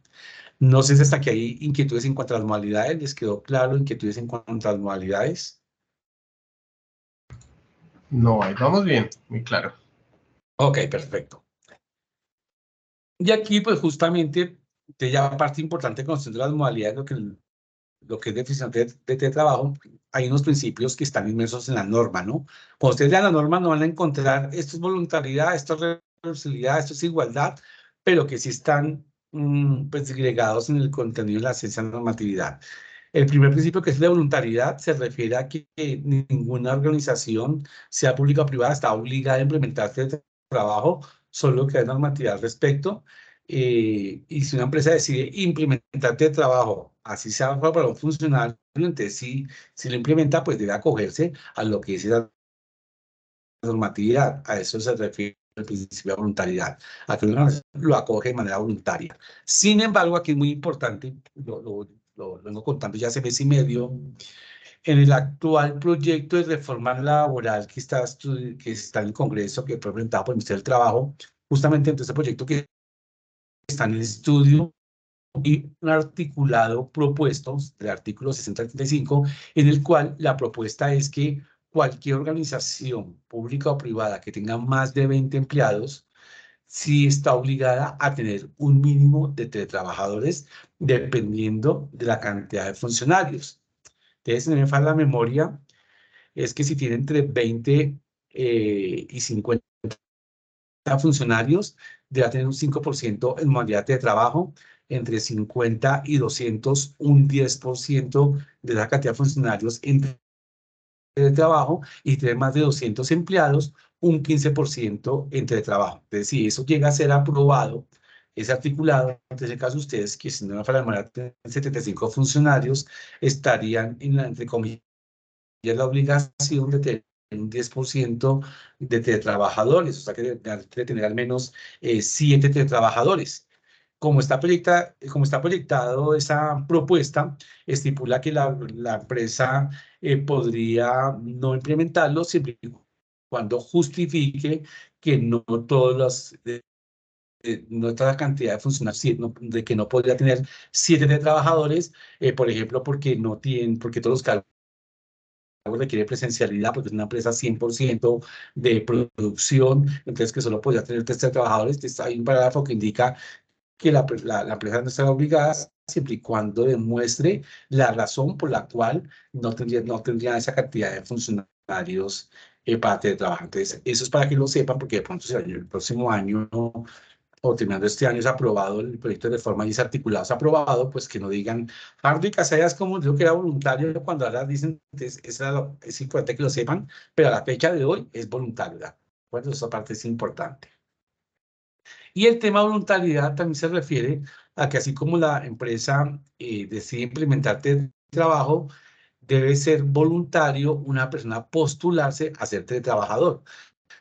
No sé si hasta aquí hay inquietudes en cuanto a las modalidades. ¿Les quedó claro inquietudes en cuanto a las modalidades? No, ahí vamos bien, muy claro. Ok, perfecto. Y aquí, pues justamente, te ya parte importante conociendo las modalidades, lo que es definición de trabajo, hay unos principios que están inmersos en la norma, ¿no? Cuando ustedes lean la norma no van a encontrar esto es voluntariedad, esto es responsabilidad, esto es igualdad, pero que sí están pues segregados en el contenido de la esencia de la normatividad. El primer principio, que es de voluntariedad, se refiere a que ninguna organización, sea pública o privada, está obligada a implementar este trabajo, solo que hay normatividad al respecto. Y si una empresa decide implementar este trabajo, así sea para un funcionario, entonces si lo implementa, pues debe acogerse a lo que dice la normatividad. A eso se refiere el principio de voluntariedad, a que uno lo acoge de manera voluntaria. Sin embargo, aquí es muy importante, lo vengo contando ya hace mes y medio, en el actual proyecto de reforma laboral que está en el Congreso, que fue presentado por el Ministerio del Trabajo, justamente en este proyecto que está en el estudio, y un articulado propuesto del artículo 635, en el cual la propuesta es que cualquier organización pública o privada que tenga más de 20 empleados, sí está obligada a tener un mínimo de teletrabajadores dependiendo de la cantidad de funcionarios. Entonces, si no me falla la memoria, es que si tiene entre 20 y 50 funcionarios, debe tener un 5% en modalidad de trabajo, entre 50 y 200, un 10% de la cantidad de funcionarios en teletrabajo, y tener más de 200 empleados, un 15% en teletrabajo. Entonces, si eso llega a ser aprobado, ese articulado, en el caso de ustedes, que si no me falla la memoria, tienen 75 funcionarios, estarían en la, entre comillas, la obligación de tener un 10% de teletrabajadores, o sea que debe tener al menos 7 teletrabajadores. Como está proyectado esa propuesta, estipula que la empresa podría no implementarlo siempre y cuando justifique que no todas las no toda la cantidad de funcionarios, de que no podría tener 7 de trabajadores, por ejemplo, porque todos los cargos requieren presencialidad, porque es una empresa 100% de producción, entonces que solo podría tener 3 trabajadores. Hay un parágrafo que indica que la empresa no está obligada siempre y cuando demuestre la razón por la cual no tendría esa cantidad de funcionarios para teletrabajar. Entonces, eso es para que lo sepan, porque de pronto si el próximo año o terminando este año es aprobado el proyecto de reforma y es articulado, es aprobado, pues que no digan, Hardy Casellas como dijo que era voluntario, cuando ahora dicen, es importante que lo sepan, pero a la fecha de hoy es voluntario, ¿de acuerdo? Esa parte es importante. Y el tema voluntariedad también se refiere a que así como la empresa decide implementar teletrabajo, debe ser voluntario una persona postularse a ser teletrabajador.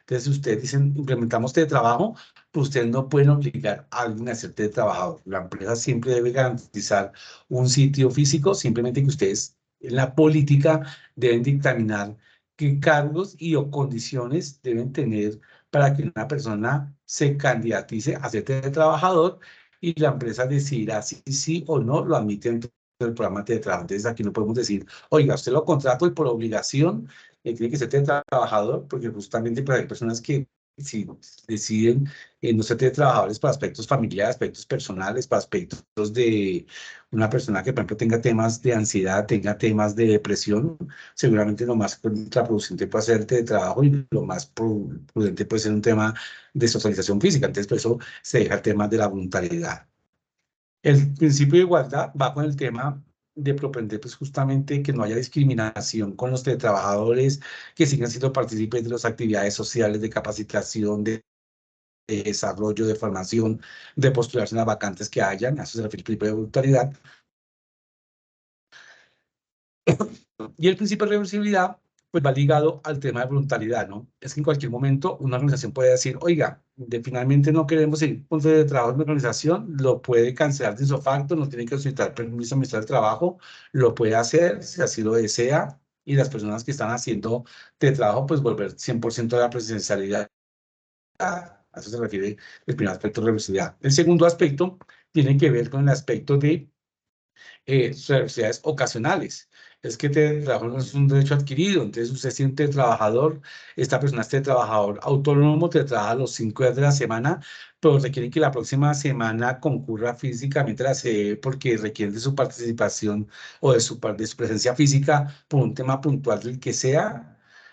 Entonces, si ustedes dicen, implementamos teletrabajo, pues ustedes no pueden obligar a alguien a ser teletrabajador. La empresa siempre debe garantizar un sitio físico, simplemente que ustedes en la política deben dictaminar qué cargos y o condiciones deben tener para que una persona se candidatice a ser teletrabajador y la empresa decidirá si sí o no lo admite dentro del programa de teletrabajo. Entonces, aquí no podemos decir, oiga, usted lo contrato y por obligación tiene que ser trabajador, porque justamente pues, hay personas que si deciden no ser trabajadores para aspectos familiares, aspectos personales, para aspectos de una persona que, por ejemplo, tenga temas de ansiedad, tenga temas de depresión, seguramente lo más contraproducente puede ser el trabajo y lo más prudente puede ser un tema de socialización física. Entonces, por eso se deja el tema de la voluntariedad. El principio de igualdad va con el tema de propender pues justamente que no haya discriminación con los teletrabajadores, que sigan siendo partícipes de las actividades sociales de capacitación, de desarrollo, de formación, de postularse en las vacantes que hayan. A eso se refiere el principio de voluntariedad. Y el principio de reversibilidad pues va ligado al tema de voluntariedad, ¿no? Es que en cualquier momento una organización puede decir, oiga, finalmente no queremos seguir con de trabajo en la organización, lo puede cancelar de su facto, no tiene que solicitar permiso al Ministerio del Trabajo, lo puede hacer si así lo desea, y las personas que están haciendo de trabajo, pues volver 100% a la presencialidad. A eso se refiere el primer aspecto de reversibilidad. El segundo aspecto tiene que ver con el aspecto de reversidades ocasionales. Es que trabajo no es un derecho adquirido, entonces usted siente trabajador, esta persona es trabajador autónomo, te trabaja los 5 días de la semana, pero requiere que la próxima semana concurra físicamente a la sede porque requiere de su participación o de su presencia física por un tema puntual del que sea.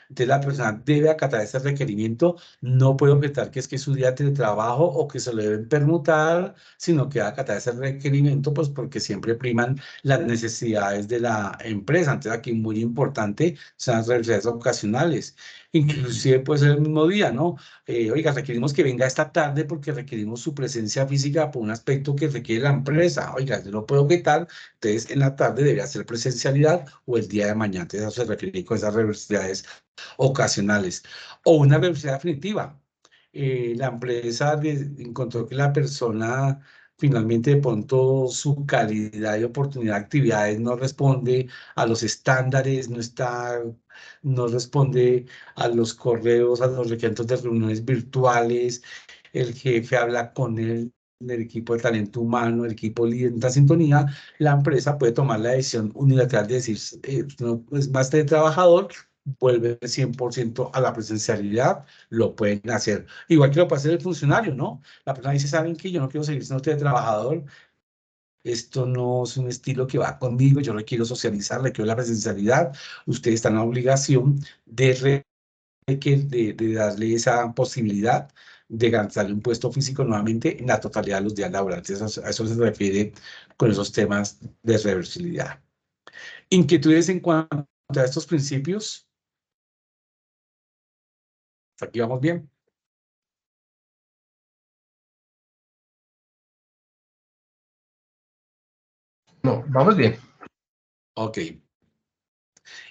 Entonces la persona debe acatar ese requerimiento, no puede objetar que es que es su día de teletrabajo o que se lo deben permutar, sino que debe acatar ese requerimiento, pues porque siempre priman las necesidades de la empresa. Entonces aquí muy importante son las reversiones ocasionales. Inclusive puede ser el mismo día, ¿no? Oiga, requerimos que venga esta tarde porque requerimos su presencia física por un aspecto que requiere la empresa. Oiga, yo no puedo objetar, entonces en la tarde debería ser presencialidad o el día de mañana. Entonces eso se refiere con esas reversiones ocasionales o una reversidad definitiva. La empresa encontró que la persona finalmente de pronto su calidad y oportunidad de actividades no responde a los estándares, no responde a los correos, a los requerimientos de reuniones virtuales, el jefe habla con el equipo de talento humano, el equipo líder en sintonía, la empresa puede tomar la decisión unilateral de decir, no es más de trabajador, vuelve 100% a la presencialidad, lo pueden hacer. Igual que lo puede hacer el funcionario, ¿no? La persona dice, ¿saben qué? Yo no quiero seguir siendo trabajador, esto no es un estilo que va conmigo, yo requiero socializar, requiero la presencialidad, ustedes están en la obligación de darle esa posibilidad de garantizarle un puesto físico nuevamente en la totalidad de los días laborales. A eso se refiere con esos temas de reversibilidad. ¿Inquietudes en cuanto a estos principios? ¿Hasta aquí vamos bien? No, vamos bien. Ok.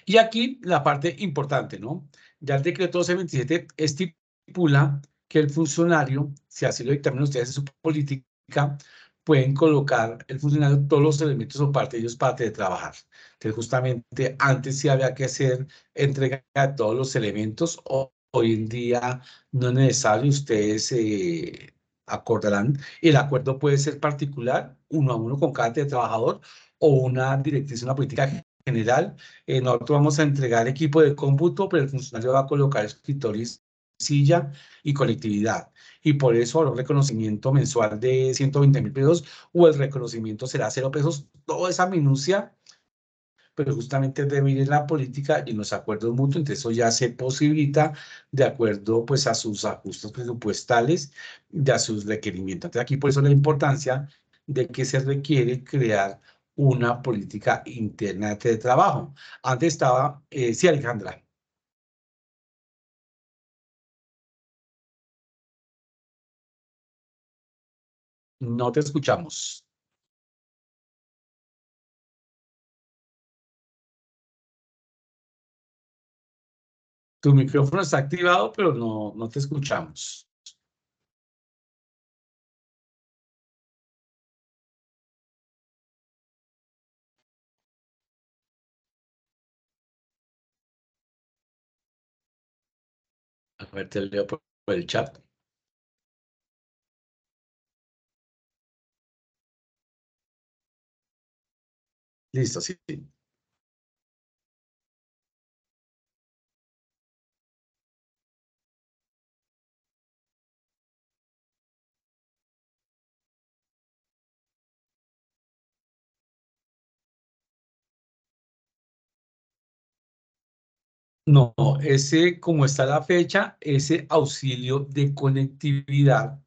Y aquí la parte importante, ¿no? Ya el decreto 1227 estipula que el funcionario, si así lo dictaminan ustedes en su política, pueden colocar el funcionario todos los elementos o parte de ellos para trabajar. Entonces, justamente antes sí había que hacer entrega de todos los elementos o hoy en día no es necesario, ustedes acordarán, el acuerdo puede ser particular, uno a uno con cada trabajador, o una directriz, una política general. Nosotros vamos a entregar equipo de cómputo, pero el funcionario va a colocar escritorio, silla y conectividad. Y por eso habrá un reconocimiento mensual de 120.000 pesos, o el reconocimiento será 0 pesos. Toda esa minucia, pero justamente debe ir en la política y en los acuerdos mutuos, entonces eso ya se posibilita de acuerdo pues a sus ajustes presupuestales y a sus requerimientos. Entonces aquí por eso la importancia de que se requiere crear una política interna de trabajo. Antes estaba, sí, Alejandra, no te escuchamos. Tu micrófono está activado, pero no te escuchamos. A ver, te leo por el chat. Listo, sí. No, ese, como está la fecha, ese auxilio de conectividad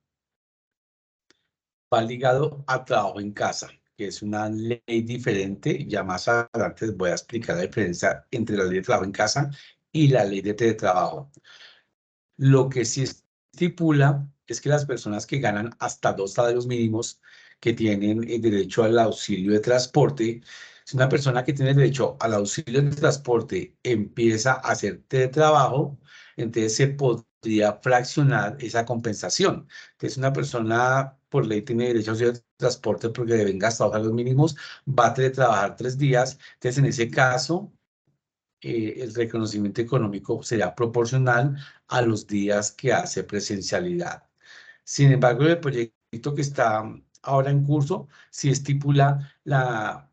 va ligado a trabajo en casa, que es una ley diferente. Ya más adelante les voy a explicar la diferencia entre la ley de trabajo en casa y la ley de teletrabajo. Lo que sí estipula es que las personas que ganan hasta 2 salarios mínimos, que tienen el derecho al auxilio de transporte, si una persona que tiene derecho al auxilio de transporte empieza a hacer teletrabajo, entonces se podría fraccionar esa compensación. Entonces una persona por ley tiene derecho a auxilio de transporte porque deben gastar 2 salarios mínimos, va a teletrabajar 3 días. Entonces en ese caso el reconocimiento económico será proporcional a los días que hace presencialidad. Sin embargo, el proyecto que está ahora en curso sí estipula la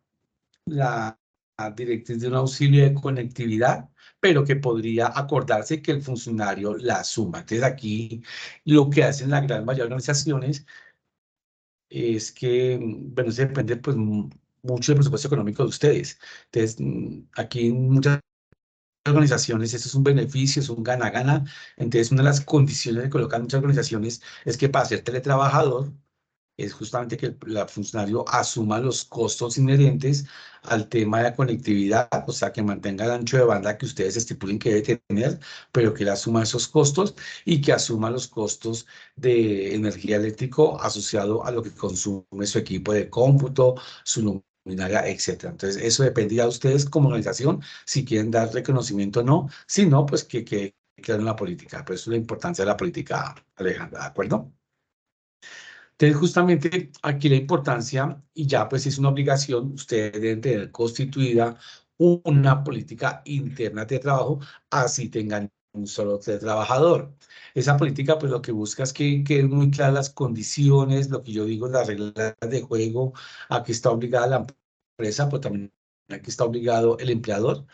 directriz de un auxilio de conectividad, pero que podría acordarse que el funcionario la asuma. Entonces, aquí lo que hacen la gran mayoría de organizaciones es que, bueno, eso depende pues mucho del presupuesto económico de ustedes. Entonces, aquí muchas organizaciones, eso es un beneficio, es un gana-gana. Entonces, una de las condiciones que colocan muchas organizaciones es que para ser teletrabajador es justamente que el funcionario asuma los costos inherentes al tema de la conectividad, o sea, que mantenga el ancho de banda que ustedes estipulen que debe tener, pero que él asuma esos costos y que asuma los costos de energía eléctrico asociado a lo que consume su equipo de cómputo, su luminaria, etcétera. Entonces, eso depende ya de ustedes como organización, si quieren dar reconocimiento o no. Si no, pues que quede en la política. Por eso es la importancia de la política, Alejandra, ¿de acuerdo? Entonces, justamente aquí la importancia, y ya pues es una obligación, ustedes deben tener constituida una política interna de trabajo, así tengan un solo trabajador. Esa política pues lo que busca es que queden muy claras las condiciones, lo que yo digo, las reglas de juego, a que está obligada la empresa, pero también a que está obligado el empleador.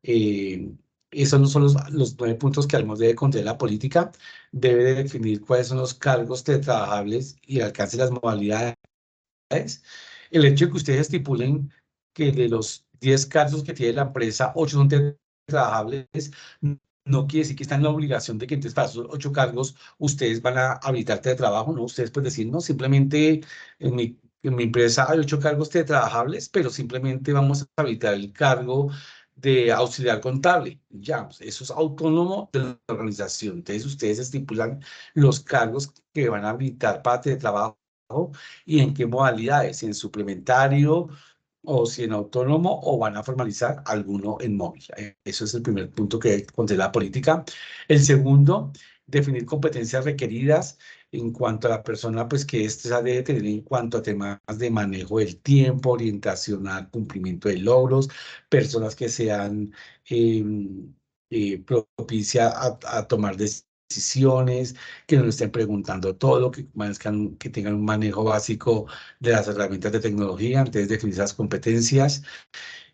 Eh, Esos no son los 9 puntos que además debe contener la política. Debe de definir cuáles son los cargos trabajables y el alcance de las modalidades. El hecho de que ustedes estipulen que de los 10 cargos que tiene la empresa, 8 son trabajables, no quiere decir que están en la obligación de que entonces para esos 8 cargos ustedes van a habilitar trabajo, ¿no? Ustedes pueden decir, no, simplemente en mi empresa hay 8 cargos trabajables, pero simplemente vamos a habilitar el cargo de auxiliar contable. Ya, pues, eso es autónomo de la organización. Entonces ustedes estipulan los cargos que van a habilitar para trabajo y en qué modalidades, si en suplementario o si en autónomo, o van a formalizar alguno en móvil. Eso es el primer punto que conté la política. El segundo, definir competencias requeridas en cuanto a la persona, pues que ésta debe tener en cuanto a temas de manejo del tiempo, orientación al cumplimiento de logros, personas que sean propicia a tomar decisiones, que no le estén preguntando todo, que tengan un manejo básico de las herramientas de tecnología antes de definir esas competencias.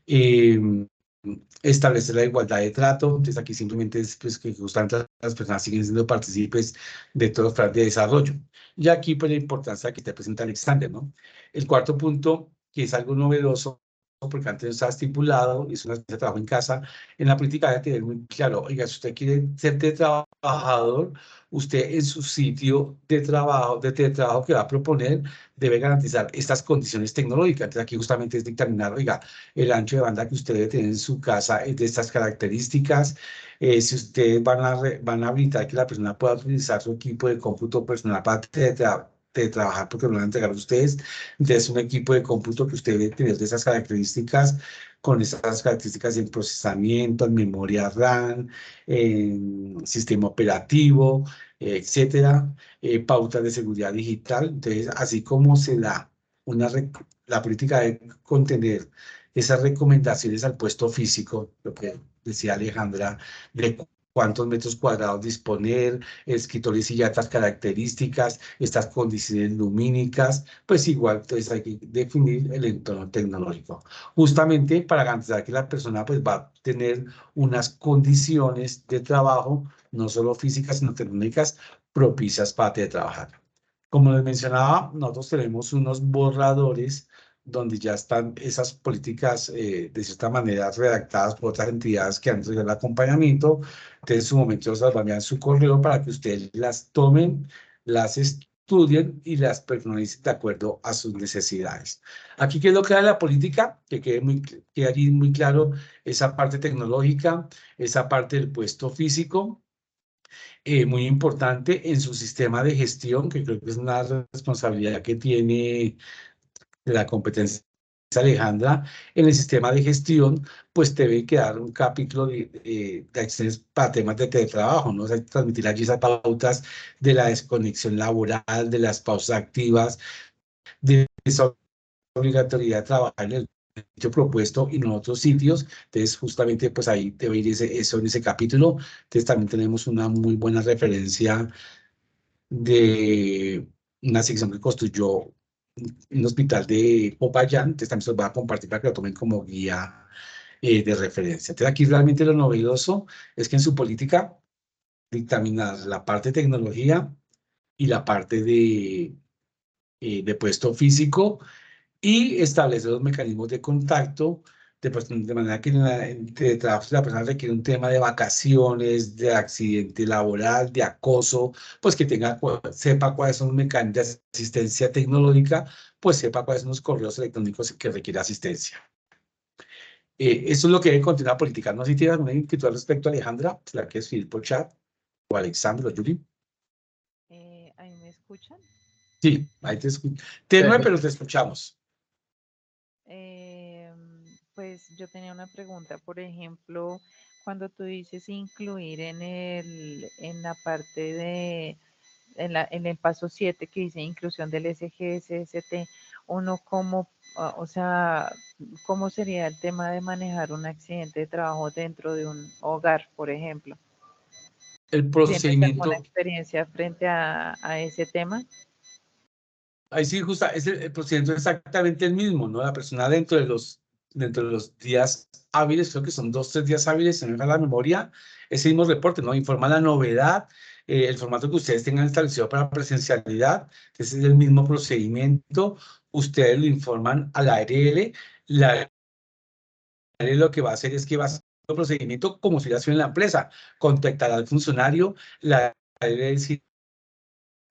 eh, Establecer la igualdad de trato. Entonces aquí simplemente es pues, que justamente las personas siguen siendo partícipes de todos los planes de desarrollo. Y aquí pues la importancia que te presenta Alexander, ¿no? El cuarto punto, que es algo novedoso, porque antes no estaba estipulado, es una especie de trabajo en casa, en la política debe tener muy claro, oiga, si usted quiere ser trabajador, usted en su sitio de teletrabajo que va a proponer, debe garantizar estas condiciones tecnológicas. Entonces aquí justamente es dictaminar, oiga, el ancho de banda que usted debe tener en su casa es de estas características. Si ustedes van a habilitar que la persona pueda utilizar su equipo de cómputo personal para trabajar porque lo van a entregar a ustedes, entonces un equipo de cómputo que usted debe tener de esas características, con esas características en procesamiento, en memoria RAM, en sistema operativo, etcétera, pautas de seguridad digital. Entonces, así como se da la política de contener esas recomendaciones al puesto físico, lo que decía Alejandra, de cuántos metros cuadrados disponer, escritorios y ya estas características, estas condiciones lumínicas, pues igual entonces hay que definir el entorno tecnológico, justamente para garantizar que la persona pues va a tener unas condiciones de trabajo, no solo físicas, sino tecnológicas, propicias para trabajar. Como les mencionaba, nosotros tenemos unos borradores donde ya están esas políticas de cierta manera redactadas por otras entidades que han tenido el acompañamiento. Entonces, en su momento las van a enviar en su correo para que ustedes las tomen, las estudien y las personalicen de acuerdo a sus necesidades. Aquí, ¿qué es lo que da la política? Que quede allí muy claro esa parte tecnológica, esa parte del puesto físico, muy importante en su sistema de gestión, que creo que es una responsabilidad que tiene la competencia de Alejandra. En el sistema de gestión, pues debe quedar un capítulo de acciones para temas de teletrabajo, ¿no? O sea, transmitir allí esas pautas de la desconexión laboral, de las pausas activas, de esa obligatoriedad de trabajar en el sitio propuesto y no en otros sitios. Entonces, justamente, pues ahí debe ir eso en ese capítulo. Entonces, también tenemos una muy buena referencia de una sección que construyó un hospital de Popayán. Entonces, también se los voy a compartir para que lo tomen como guía de referencia. Entonces, aquí realmente lo novedoso es que en su política dictaminar la parte de tecnología y la parte de puesto físico y establecer los mecanismos de contacto de manera que en trabajo si la persona requiere un tema de vacaciones, de accidente laboral, de acoso, pues que sepa cuáles son los mecanismos de asistencia tecnológica, pues sepa cuáles son los correos electrónicos que requiere asistencia. Eso es lo que debe contener la política. No sé si tienes alguna inquietud al respecto, Alejandra, si la quieres escribir por chat, o Alexandra, o Yuri. ¿Ahí me escuchan? Sí, ahí te escucho. Tenue, pero te escuchamos. Pues yo tenía una pregunta, por ejemplo, cuando tú dices incluir en la parte en el paso 7 que dice inclusión del SGSST, uno cómo, o sea, ¿cómo sería el tema de manejar un accidente de trabajo dentro de un hogar, por ejemplo? El ¿Tienes alguna procedimiento. experiencia frente a ese tema? Ahí sí, justa, el procedimiento es exactamente el mismo, ¿no? La persona dentro de los días hábiles, creo que son 2, 3 días hábiles, se me va la memoria, ese mismo reporte, ¿no? Informa la novedad, el formato que ustedes tengan establecido para presencialidad, ese es el mismo procedimiento, ustedes lo informan a la ARL, la ARL lo que va a hacer es que va a hacer un procedimiento como si hubiera sido en la empresa, contactará al funcionario, la ARL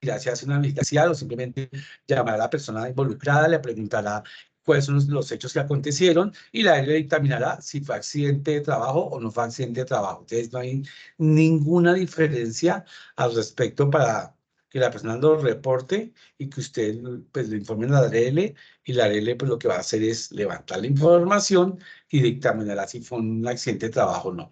ya se hace una visita o simplemente llamar a la persona involucrada, le preguntará cuáles son los hechos que acontecieron y la le dictaminará si fue accidente de trabajo o no fue accidente de trabajo. Entonces no hay ninguna diferencia al respecto para que la persona lo reporte y que usted pues le informen a la ARL y la ARL pues lo que va a hacer es levantar la información y dictaminará si fue un accidente de trabajo o no.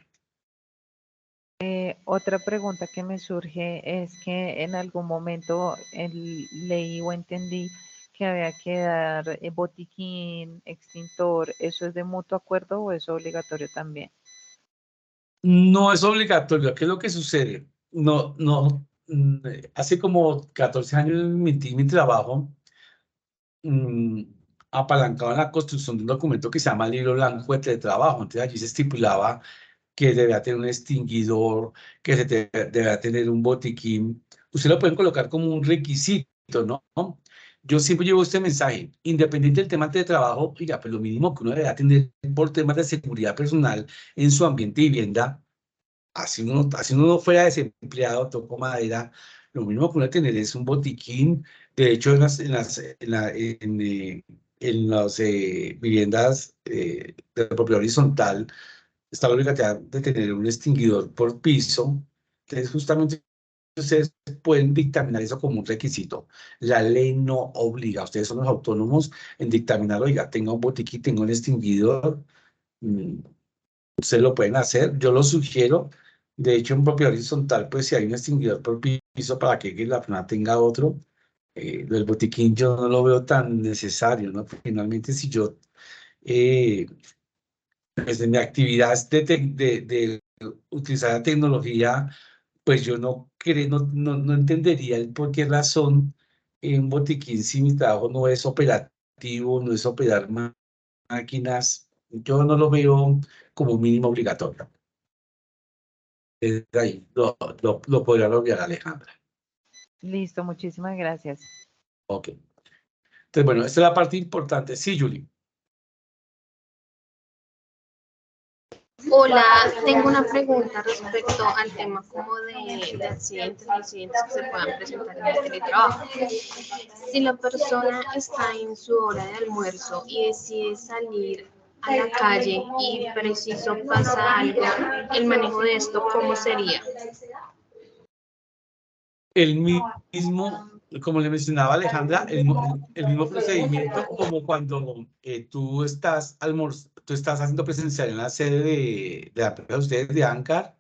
Otra pregunta que me surge es que en algún momento leí o entendí que había que dar botiquín, extintor, ¿eso es de mutuo acuerdo o es obligatorio también? No es obligatorio. ¿Qué es lo que sucede? Hace como 14 años metí mi trabajo mm, apalancado en la construcción de un documento que se llama Libro Blanco de Trabajo. Entonces allí se estipulaba que debía tener un extinguidor, que debía tener un botiquín. Usted lo pueden colocar como un requisito, ¿no? Yo siempre llevo este mensaje, independiente del tema de trabajo, oiga, pues lo mínimo que uno debe tener por temas de seguridad personal en su ambiente de vivienda, así uno fuera desempleado, toco madera, lo mínimo que uno debe tener es un botiquín. De hecho, en las viviendas de propiedad horizontal, está la obligatoriedad de tener un extinguidor por piso. Entonces, justamente ustedes pueden dictaminar eso como un requisito. La ley no obliga, ustedes son los autónomos en dictaminar, oiga, tenga un botiquín, tenga un extinguidor, mm, ustedes lo pueden hacer, yo lo sugiero. De hecho, en propiedad horizontal, pues si hay un extinguidor por piso para que la persona tenga otro, el botiquín yo no lo veo tan necesario, ¿no? Finalmente, si yo eh, desde mi actividad de utilizar la tecnología, pues yo no entendería el por qué razón en botiquín si mi trabajo no es operativo, no es operar máquinas, yo no lo veo como mínimo obligatorio. Desde ahí lo podría lograr Alejandra. Listo, muchísimas gracias. Ok. Entonces, bueno, esta es la parte importante. Sí, Julie. Hola, tengo una pregunta respecto al tema como de accidentes que se puedan presentar en el teletrabajo. Si la persona está en su hora de almuerzo y decide salir a la calle y preciso pasa algo, el manejo de esto, ¿cómo sería? El mismo, como le mencionaba Alejandra, el mismo procedimiento como cuando tú estás haciendo presencial en la sede de la empresa de ustedes de Ancar.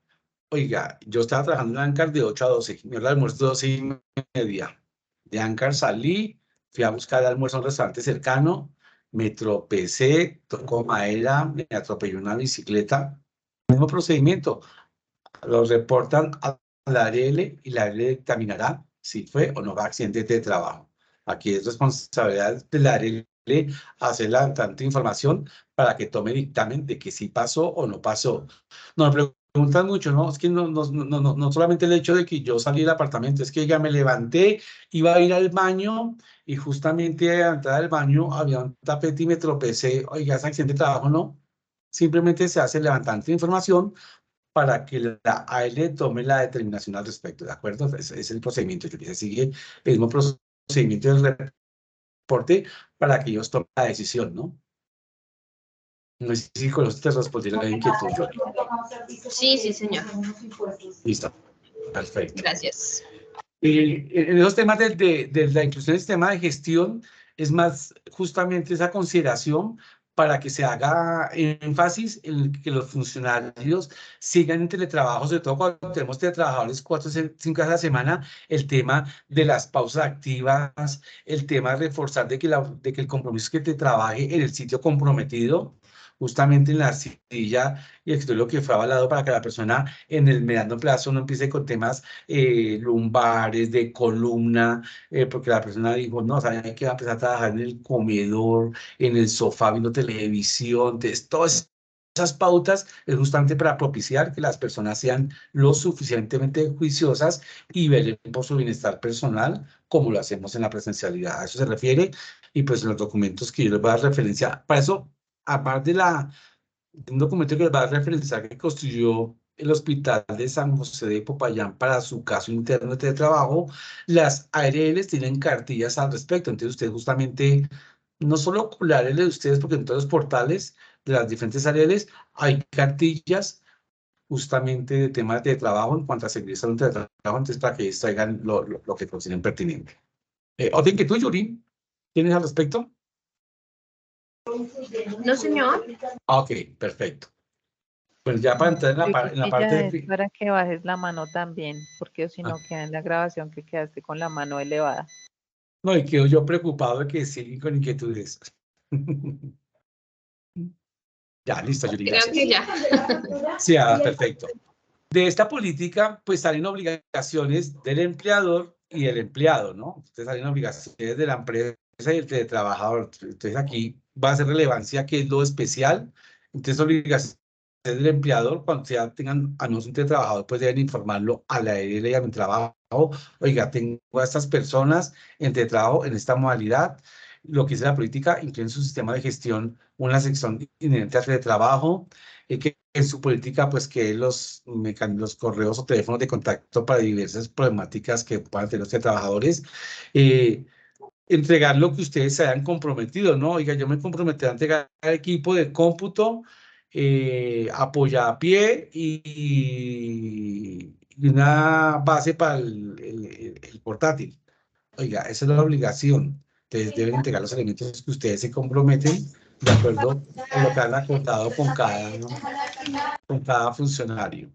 Oiga, yo estaba trabajando en Ancar de 8 a 12, mi hora de almuerzo 12:30. De Ancar salí, fui a buscar almuerzo a un restaurante cercano, me tropecé, tocó madera, me atropelló una bicicleta. Mismo procedimiento, lo reportan a la ARL y la ARL dictaminará si fue o no fue accidente de trabajo. Aquí es responsabilidad de la ARL hacer la tanta información para que tome dictamen de que sí pasó o no pasó. Nos preguntan mucho, ¿no? Es que no solamente el hecho de que yo salí del apartamento, es que ya me levanté, iba a ir al baño y justamente a la entrada del baño había un tapete y me tropecé. Oiga, ¿es accidente de trabajo? No. Simplemente se hace levantante de información para que la AL tome la determinación al respecto, ¿de acuerdo? Es el procedimiento, yo se sigue el mismo procedimiento del reporte para que ellos tomen la decisión, ¿no? No sé si con esto te respondí la inquietud, Johnny. Sí, sí, señor. Listo, perfecto. Gracias. En esos temas de la inclusión del sistema de gestión, es más justamente esa consideración para que se haga énfasis en que los funcionarios sigan en teletrabajo, sobre todo cuando tenemos teletrabajadores 4 o 5 días a la semana, el tema de las pausas activas, el tema de reforzar de que el compromiso es que te trabaje en el sitio comprometido, justamente en la silla, y esto es lo que fue avalado para que la persona en el mediano plazo no empiece con temas lumbares, de columna, porque la persona dijo, no, ¿saben qué? Va a empezar a trabajar en el comedor, en el sofá, viendo televisión. Entonces, todas esas pautas es justamente para propiciar que las personas sean lo suficientemente juiciosas y velen por su bienestar personal, como lo hacemos en la presencialidad. A eso se refiere, y pues en los documentos que yo les voy a dar referencia. Para eso, aparte de un documento que les va a dar referencia que construyó el Hospital de San José de Popayán para su caso interno de teletrabajo, las ARLs tienen cartillas al respecto. Entonces, ustedes justamente, no solo la ARL de ustedes, porque en todos los portales de las diferentes ARLs hay cartillas justamente de temas de trabajo en cuanto a seguridad de trabajo, entonces para que traigan lo que consideren pertinente. ¿Otra inquietud, Yuri? ¿Tienes al respecto? No, señor. Ok, perfecto. Pues ya para entrar Yo en la creo que parte ya de... es para que bajes la mano también, porque si no Ah, queda en la grabación que quedaste con la mano elevada. no, y quedo yo preocupado de que siguen con inquietudes. Ya, listo, Yuri, Creo gracias. que ya. Sí, perfecto. De esta política, pues salen obligaciones del empleador y del empleado, ¿no? Entonces salen obligaciones de la empresa y del trabajador. Entonces aquí va a ser relevancia que es lo especial. Entonces obligaciones del empleador, cuando ya tengan anuncio entre trabajador, pues deben informarlo a la EL y a mi trabajo. Oiga, tengo a estas personas entre trabajo en esta modalidad. Lo que dice la política incluye en su sistema de gestión una sección inherente al teletrabajo, que en su política, pues que los correos o teléfonos de contacto para diversas problemáticas que puedan tener los trabajadores, entregar lo que ustedes se hayan comprometido, ¿no? Oiga, yo me comprometí a entregar equipo de cómputo, apoya a pie y una base para el portátil. Oiga, esa es la obligación. Ustedes deben entregar los elementos que ustedes se comprometen de acuerdo a lo que han acordado con cada funcionario.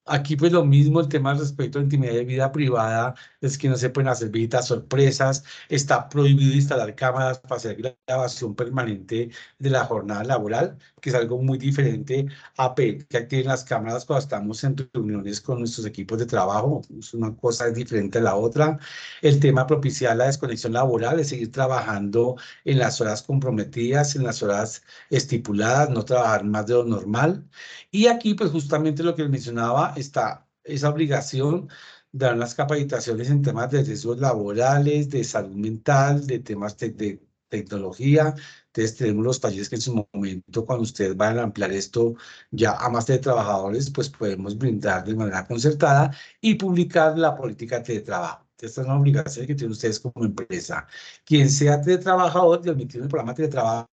Aquí pues lo mismo, el tema respecto a intimidad y vida privada es que no se pueden hacer visitas sorpresas, está prohibido instalar cámaras para hacer grabación permanente de la jornada laboral, que es algo muy diferente a pedir que activen las cámaras cuando estamos en reuniones con nuestros equipos de trabajo, es una cosa diferente a la otra. El tema de propiciar la desconexión laboral es seguir trabajando en las horas comprometidas, en las horas estipuladas, no trabajar más de lo normal. Y aquí, pues justamente lo que les mencionaba, está esa obligación de dar las capacitaciones en temas de riesgos laborales, de salud mental, de temas de tecnología. Entonces tenemos los talleres que en su momento, cuando ustedes vayan a ampliar esto ya a más de trabajadores, pues podemos brindar de manera concertada y publicar la política de trabajo. Esta es una obligación que tienen ustedes como empresa. Quien sea teletrabajador y admitido en el programa de teletrabajo,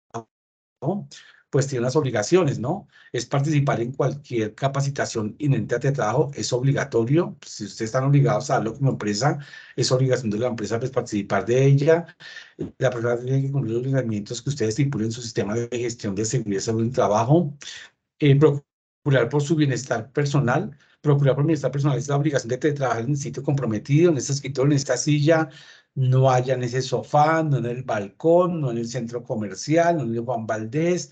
¿no? Pues tiene unas obligaciones, ¿no? Es participar en cualquier capacitación inherente a trabajo, es obligatorio. Si ustedes están obligados a hacerlo como empresa, es obligación de la empresa pues, participar de ella. La persona tiene que cumplir los lineamientos que ustedes estipulen en su sistema de gestión de seguridad y salud en el trabajo. Procurar por su bienestar personal. Procurar por bienestar personal es la obligación de trabajar en un sitio comprometido, en este escritorio, en esta silla, no haya en ese sofá, no en el balcón, no en el centro comercial, no en el Juan Valdés,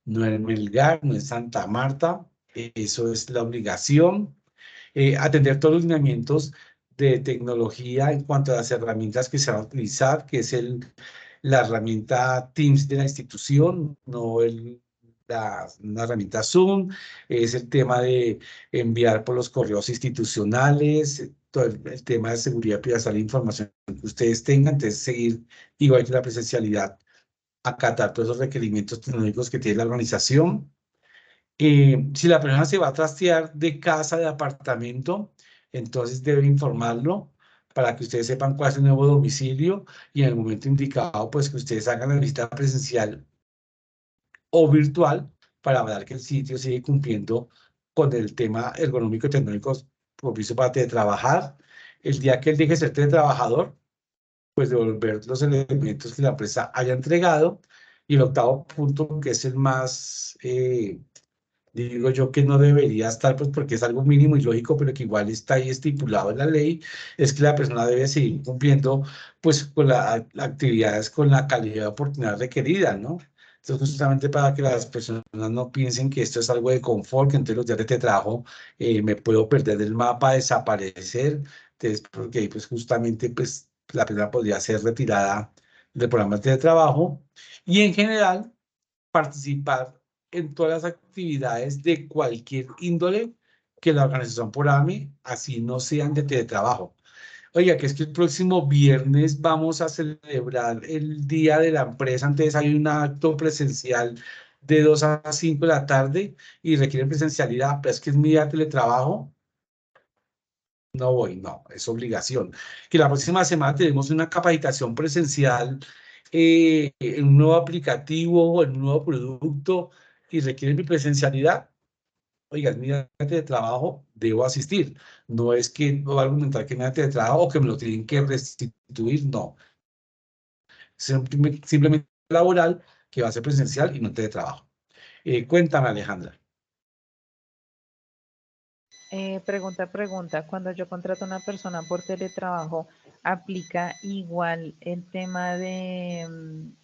no en Melgar, no en Santa Marta. Eso es la obligación. Atender todos los lineamientos de tecnología en cuanto a las herramientas que se van a utilizar, que es la herramienta Teams de la institución, no una herramienta Zoom, es el tema de enviar por los correos institucionales, todo el tema de seguridad y la información que ustedes tengan, entonces seguir igual que la presencialidad, acatar todos esos requerimientos tecnológicos que tiene la organización. Si la persona se va a trastear de casa, de apartamento, entonces debe informarlo para que ustedes sepan cuál es el nuevo domicilio y en el momento indicado, pues que ustedes hagan la visita presencial o virtual para ver que el sitio sigue cumpliendo con el tema ergonómico y tecnológico propicio para teletrabajar. El día que él deje de ser teletrabajador, pues devolver los elementos que la empresa haya entregado. Y el octavo punto, que es el más, digo yo que no debería estar, pues porque es algo mínimo y lógico, pero que igual está ahí estipulado en la ley, es que la persona debe seguir cumpliendo, pues, con las actividades con la calidad de oportunidad requerida, ¿no? Entonces, justamente para que las personas no piensen que esto es algo de confort, que entre los días de trabajo me puedo perder del mapa, desaparecer, entonces, porque ahí, pues, justamente, pues, la persona podría ser retirada del programa de trabajo y en general participar en todas las actividades de cualquier índole que la organización programe, así no sean de teletrabajo. Oiga, que es que el próximo viernes vamos a celebrar el Día de la Empresa, entonces hay un acto presencial de 2 a 5 de la tarde y requiere presencialidad, pero es que es mi día de teletrabajo, no voy, no, es obligación. Que la próxima semana tenemos una capacitación presencial en un nuevo aplicativo o en un nuevo producto y requiere mi presencialidad. Oiga, es mi día de trabajo, debo asistir. No es que no va a argumentar que mi día de trabajo o que me lo tienen que restituir, no. Simplemente laboral que va a ser presencial y no de trabajo. Cuéntame, Alejandra. Pregunta. Cuando yo contrato a una persona por teletrabajo, ¿aplica igual el tema de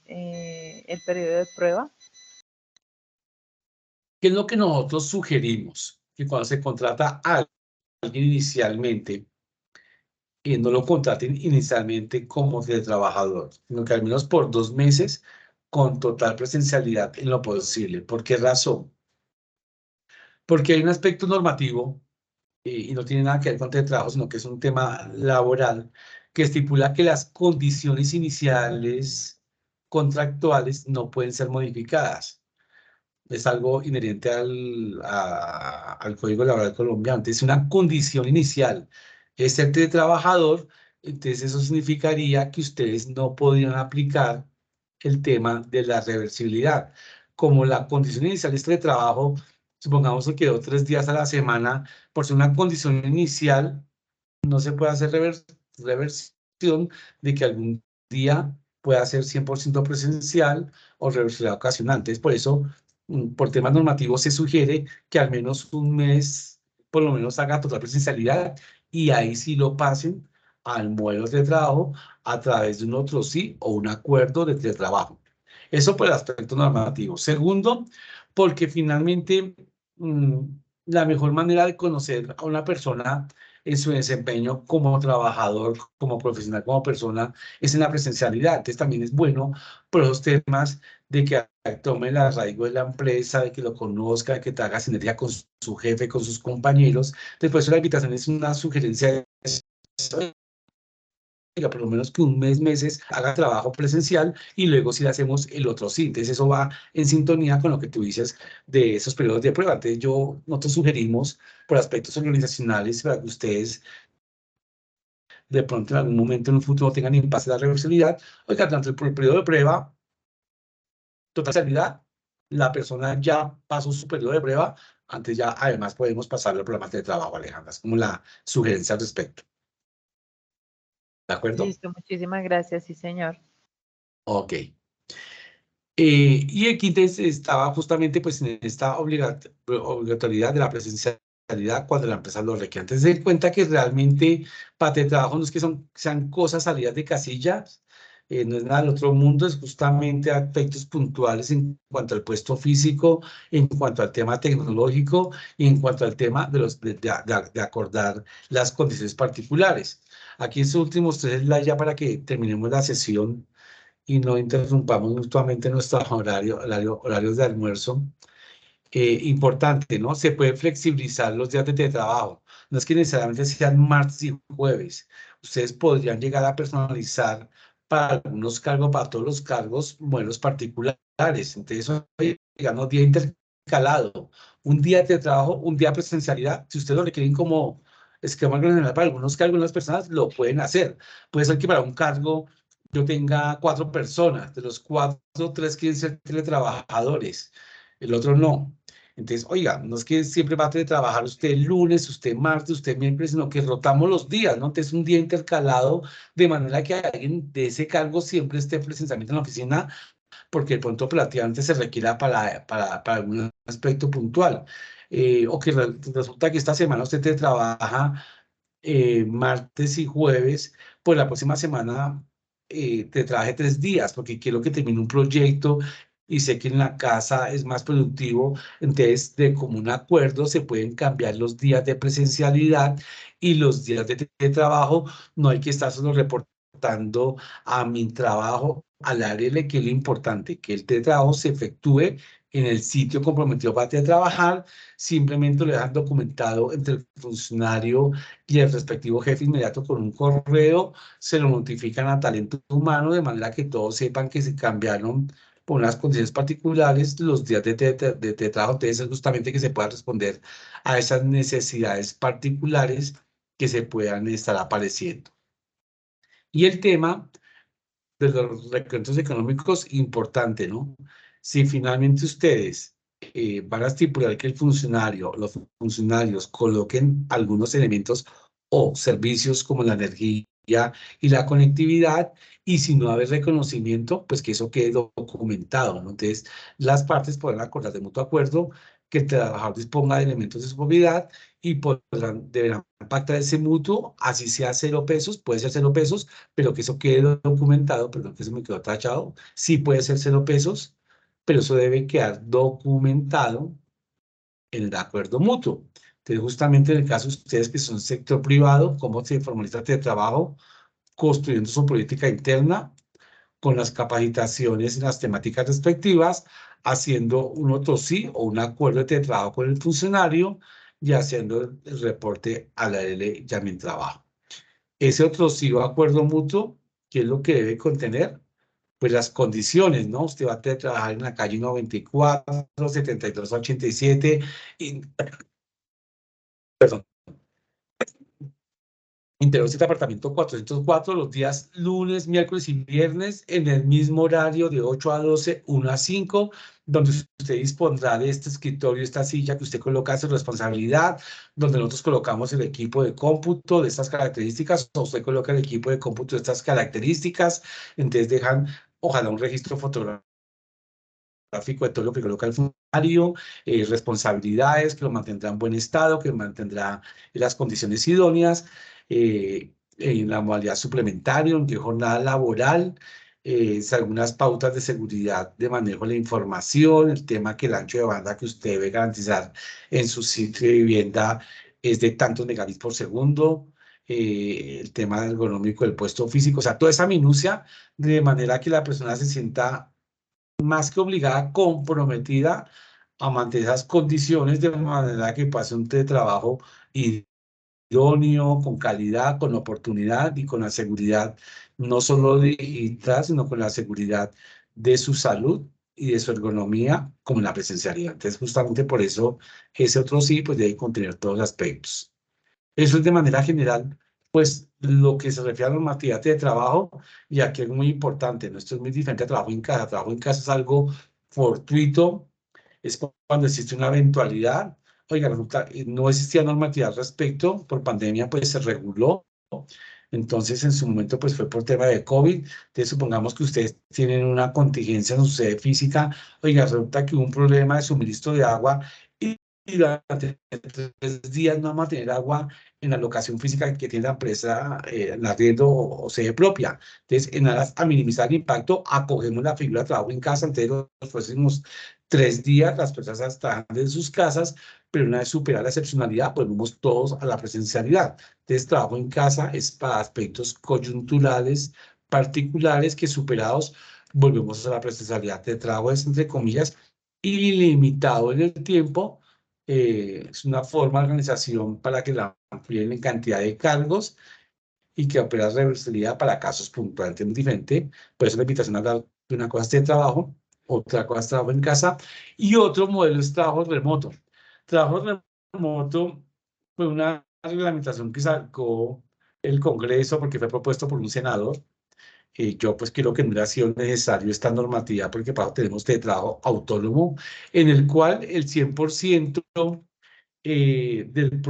el periodo de prueba? ¿Qué es lo que nosotros sugerimos? Que cuando se contrata a alguien inicialmente, no lo contraten inicialmente como teletrabajador, sino que al menos por 2 meses con total presencialidad en lo posible. ¿Por qué razón? Porque hay un aspecto normativo y no tiene nada que ver con teletrabajo, sino que es un tema laboral que estipula que las condiciones iniciales contractuales no pueden ser modificadas. Es algo inherente al Código Laboral colombiano. Es una condición inicial. Es ser teletrabajador, entonces eso significaría que ustedes no podrían aplicar el tema de la reversibilidad. Como la condición inicial es teletrabajo, supongamos que quedó 3 días a la semana, por ser una condición inicial, no se puede hacer reversión de que algún día pueda ser 100% presencial o reversibilidad ocasional. Entonces, por eso, por temas normativos, se sugiere que al menos un mes, por lo menos, haga total presencialidad y ahí sí lo pasen al modelo de trabajo a través de un otro sí o un acuerdo de teletrabajo. Eso por el aspecto normativo. Segundo, porque finalmente la mejor manera de conocer a una persona en su desempeño como trabajador, como profesional, como persona, es en la presencialidad. Entonces también es bueno por esos temas de que tome el arraigo de la empresa, de que lo conozca, de que te haga sinergia con su jefe, con sus compañeros. Después la invitación es una sugerencia por lo menos que meses haga trabajo presencial y luego si le hacemos el otro sí. Entonces eso va en sintonía con lo que tú dices de esos periodos de prueba. Entonces nosotros sugerimos por aspectos organizacionales para que ustedes de pronto en algún momento en un futuro tengan impasse de la reversibilidad. Oiga, durante el periodo de prueba, totalidad, la persona ya pasó su periodo de prueba, antes ya además podemos pasarle al programa de trabajo, Alejandra. Es como la sugerencia al respecto. ¿De acuerdo? Listo, muchísimas gracias, sí, señor. Ok. Y aquí estaba justamente pues en esta obligatoriedad de la presencialidad cuando la empresa lo requiere. Entonces, se den cuenta que realmente para teletrabajo no es que sean cosas salidas de casillas, no es nada del otro mundo, es justamente aspectos puntuales en cuanto al puesto físico, en cuanto al tema tecnológico y en cuanto al tema de acordar las condiciones particulares. Aquí en estos últimos 3 slides ya para que terminemos la sesión y no interrumpamos mutuamente nuestro horarios de almuerzo. Importante, ¿no? Se puede flexibilizar los días de trabajo. No es que necesariamente sean martes y jueves. Ustedes podrían llegar a personalizar para algunos cargos, para todos los cargos, modelos particulares. Entonces, digamos, día intercalado. Un día de trabajo, un día de presencialidad. Si ustedes lo requieren como esquema organizacional para algunos cargos, las personas lo pueden hacer. Puede ser que para un cargo yo tenga 4 personas, de los 4, 3 quieren ser teletrabajadores, el otro no. Entonces, oiga, no es que siempre va a trabajar usted lunes, usted martes, usted miércoles, sino que rotamos los días, ¿no? Entonces, un día intercalado, de manera que alguien de ese cargo siempre esté presencialmente en la oficina, porque de pronto operativamente se requiera para algún aspecto puntual. O que resulta que esta semana usted te trabaja martes y jueves, pues la próxima semana te trabaje 3 días, porque quiero que termine un proyecto y sé que en la casa es más productivo, entonces de común acuerdo se pueden cambiar los días de presencialidad y los días de trabajo, no hay que estar solo reportando a mi trabajo, al área que es lo importante, que el teletrabajo se efectúe en el sitio comprometido para trabajar, simplemente lo dejan documentado entre el funcionario y el respectivo jefe inmediato con un correo, se lo notifican a talento humano de manera que todos sepan que se cambiaron por unas condiciones particulares los días de trabajo. Entonces es justamente que se pueda responder a esas necesidades particulares que se puedan estar apareciendo. Y el tema de los requerimientos económicos, importante, ¿no? Si finalmente ustedes van a estipular que los funcionarios coloquen algunos elementos o servicios como la energía, y la conectividad, y si no hay reconocimiento, pues que eso quede documentado, ¿no? Entonces, las partes podrán acordar de mutuo acuerdo que el trabajador disponga de elementos de su propiedad y deberán pactar ese mutuo, así sea 0 pesos, puede ser 0 pesos, pero que eso quede documentado, perdón, que eso me quedó tachado, sí puede ser 0 pesos, pero eso debe quedar documentado en el acuerdo mutuo. Entonces, justamente en el caso de ustedes que son sector privado, cómo se formaliza el trabajo, construyendo su política interna con las capacitaciones en las temáticas respectivas, haciendo un otro sí o un acuerdo de trabajo con el funcionario y haciendo el reporte a la L ya en trabajo. Ese otro sí o acuerdo mutuo, ¿qué es lo que debe contener? Pues las condiciones, ¿no? Usted va a trabajar en la calle 94, 72, 87, y, perdón, interior del apartamento 404, los días lunes, miércoles y viernes, en el mismo horario de 8 a 12, 1 a 5, donde usted dispondrá de este escritorio, esta silla que usted coloca a su responsabilidad, donde nosotros colocamos el equipo de cómputo de estas características, o usted coloca el equipo de cómputo de estas características, entonces dejan, ojalá, un registro fotográfico de todo lo que coloca el funcionario, responsabilidades, que lo mantendrá en buen estado, que mantendrá las condiciones idóneas, en la modalidad suplementaria, en qué jornada laboral, algunas pautas de seguridad de manejo de la información, el tema que el ancho de banda que usted debe garantizar en su sitio de vivienda es de tantos megabits por segundo, el tema ergonómico del puesto físico, o sea, toda esa minucia, de manera que la persona se sienta más que obligada, comprometida a mantener esas condiciones de manera que pase un teletrabajo idóneo, con calidad, con oportunidad y con la seguridad, no solo digital, sino con la seguridad de su salud y de su ergonomía, como en la presencialidad. Entonces, justamente por eso, ese otro sí, pues debe contener todos los aspectos. Eso es de manera general, pues lo que se refiere a normatividad de trabajo, y aquí es muy importante, ¿no? Esto es muy diferente a trabajo en casa. Trabajo en casa es algo fortuito, es cuando existe una eventualidad. Oiga, resulta, no existía normatividad al respecto, por pandemia pues se reguló, entonces en su momento pues fue por tema de COVID, entonces supongamos que ustedes tienen una contingencia en su sede física, oiga, resulta que hubo un problema de suministro de agua y durante 3 días no vamos a tener agua en la locación física que tiene la empresa, en arriendo o sede propia. Entonces, en aras a minimizar el impacto, acogemos la figura de trabajo en casa. Entonces, los próximos 3 días las personas están en sus casas, pero una vez superada la excepcionalidad, volvemos todos a la presencialidad. Entonces, trabajo en casa es para aspectos coyunturales, particulares, que superados, volvemos a la presencialidad. De trabajo es, entre comillas, ilimitado en el tiempo. Es una forma de organización para que la amplíen en cantidad de cargos y que opera reversibilidad para casos puntuales. Es muy diferente. Por eso la invitación a hablar de una cosa es de trabajo, otra cosa es trabajo en casa, y otro modelo es trabajo remoto. Trabajo remoto fue una reglamentación que sacó el Congreso porque fue propuesto por un senador. Yo pues creo que no hubiera sido necesario esta normativa porque para eso tenemos de trabajo autónomo, en el cual el 100% del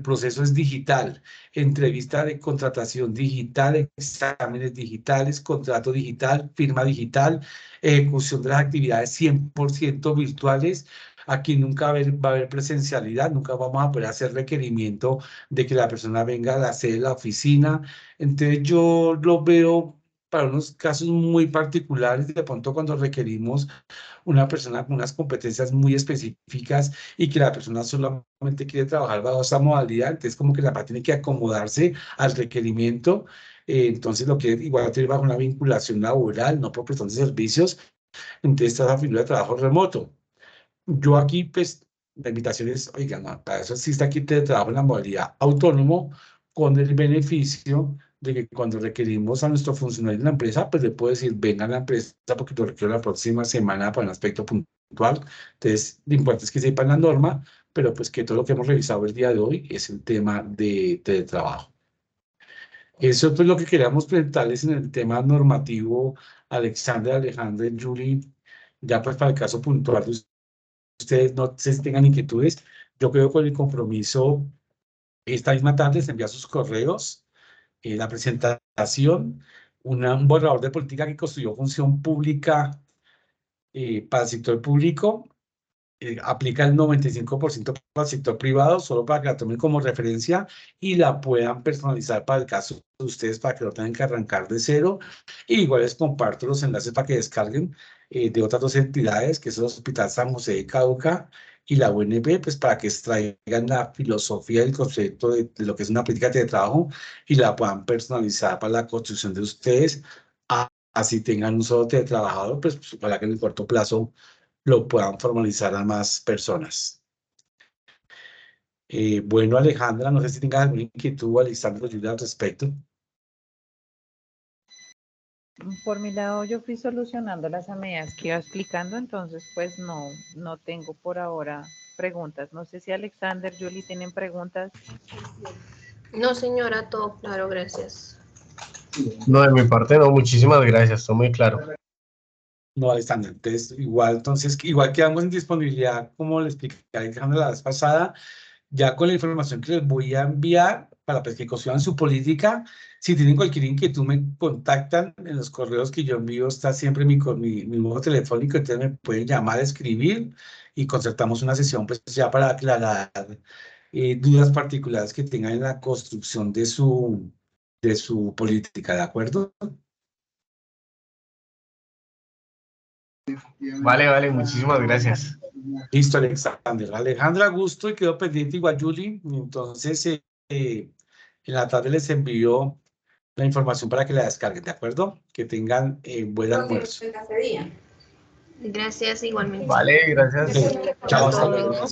proceso es digital, entrevista de contratación digital, exámenes digitales, contrato digital, firma digital, ejecución de las actividades 100% virtuales. Aquí nunca va a haber presencialidad, nunca vamos a poder hacer requerimiento de que la persona venga a la sede de la oficina. Entonces yo lo veo para unos casos muy particulares, de pronto cuando requerimos una persona con unas competencias muy específicas y que la persona solamente quiere trabajar bajo esa modalidad, entonces como que la persona tiene que acomodarse al requerimiento, entonces lo que igual tiene bajo una vinculación laboral, no por prestación de servicios, entonces está la figura de trabajo remoto. Yo aquí, pues, la invitación es, oiga, no, para eso existe aquí trabajo en la modalidad autónomo, con el beneficio de que cuando requerimos a nuestro funcionario en la empresa, pues le puedo decir, venga a la empresa porque lo requiero la próxima semana para un aspecto puntual. Entonces, lo importante es que sepan la norma, pero pues que todo lo que hemos revisado el día de hoy es el tema de trabajo. Eso es lo que queríamos presentarles en el tema normativo, Alexandra, Alejandra y Julie, ya pues para el caso puntual de ustedes, no sé si tengan inquietudes. Yo creo con el compromiso, esta misma tarde se envía sus correos la presentación, un borrador de política que construyó función pública para el sector público, aplica el 95% para el sector privado, solo para que la tomen como referencia y la puedan personalizar para el caso de ustedes, para que no tengan que arrancar de cero. Y igual les comparto los enlaces para que descarguen de otras dos entidades, que es el Hospital San José de Cauca y la UNP, pues para que extraigan la filosofía y el concepto de lo que es una política de trabajo y la puedan personalizar para la construcción de ustedes. Así tengan un solo teletrabajador, pues para que en el corto plazo lo puedan formalizar a más personas. Bueno, Alejandra, no sé si tengas alguna inquietud o Alexandra ayuda al respecto. Por mi lado, yo fui solucionando las a medidas que iba explicando, entonces pues no tengo por ahora preguntas. No sé si Alexander, Julie tienen preguntas. No, señora, todo claro, gracias. No, de mi parte no, muchísimas gracias, está muy claro. No, Alexander, entonces igual quedamos en disponibilidad, como le expliqué a Alejandra la vez pasada, ya con la información que les voy a enviar para pues, que construyan su política. Si tienen cualquier inquietud, me contactan en los correos que yo envío, está siempre mi número telefónico, entonces me pueden llamar, escribir y concertamos una sesión pues ya para aclarar dudas particulares que tengan en la construcción de su política, ¿de acuerdo? Vale, vale, muchísimas gracias. Listo, Alexander. Alejandra, gusto y quedó pendiente igual, Julie. Entonces, en la tarde les envío la información para que la descarguen, ¿de acuerdo? Que tengan buen almuerzo. Gracias igualmente. Vale, gracias. Chao, hasta luego.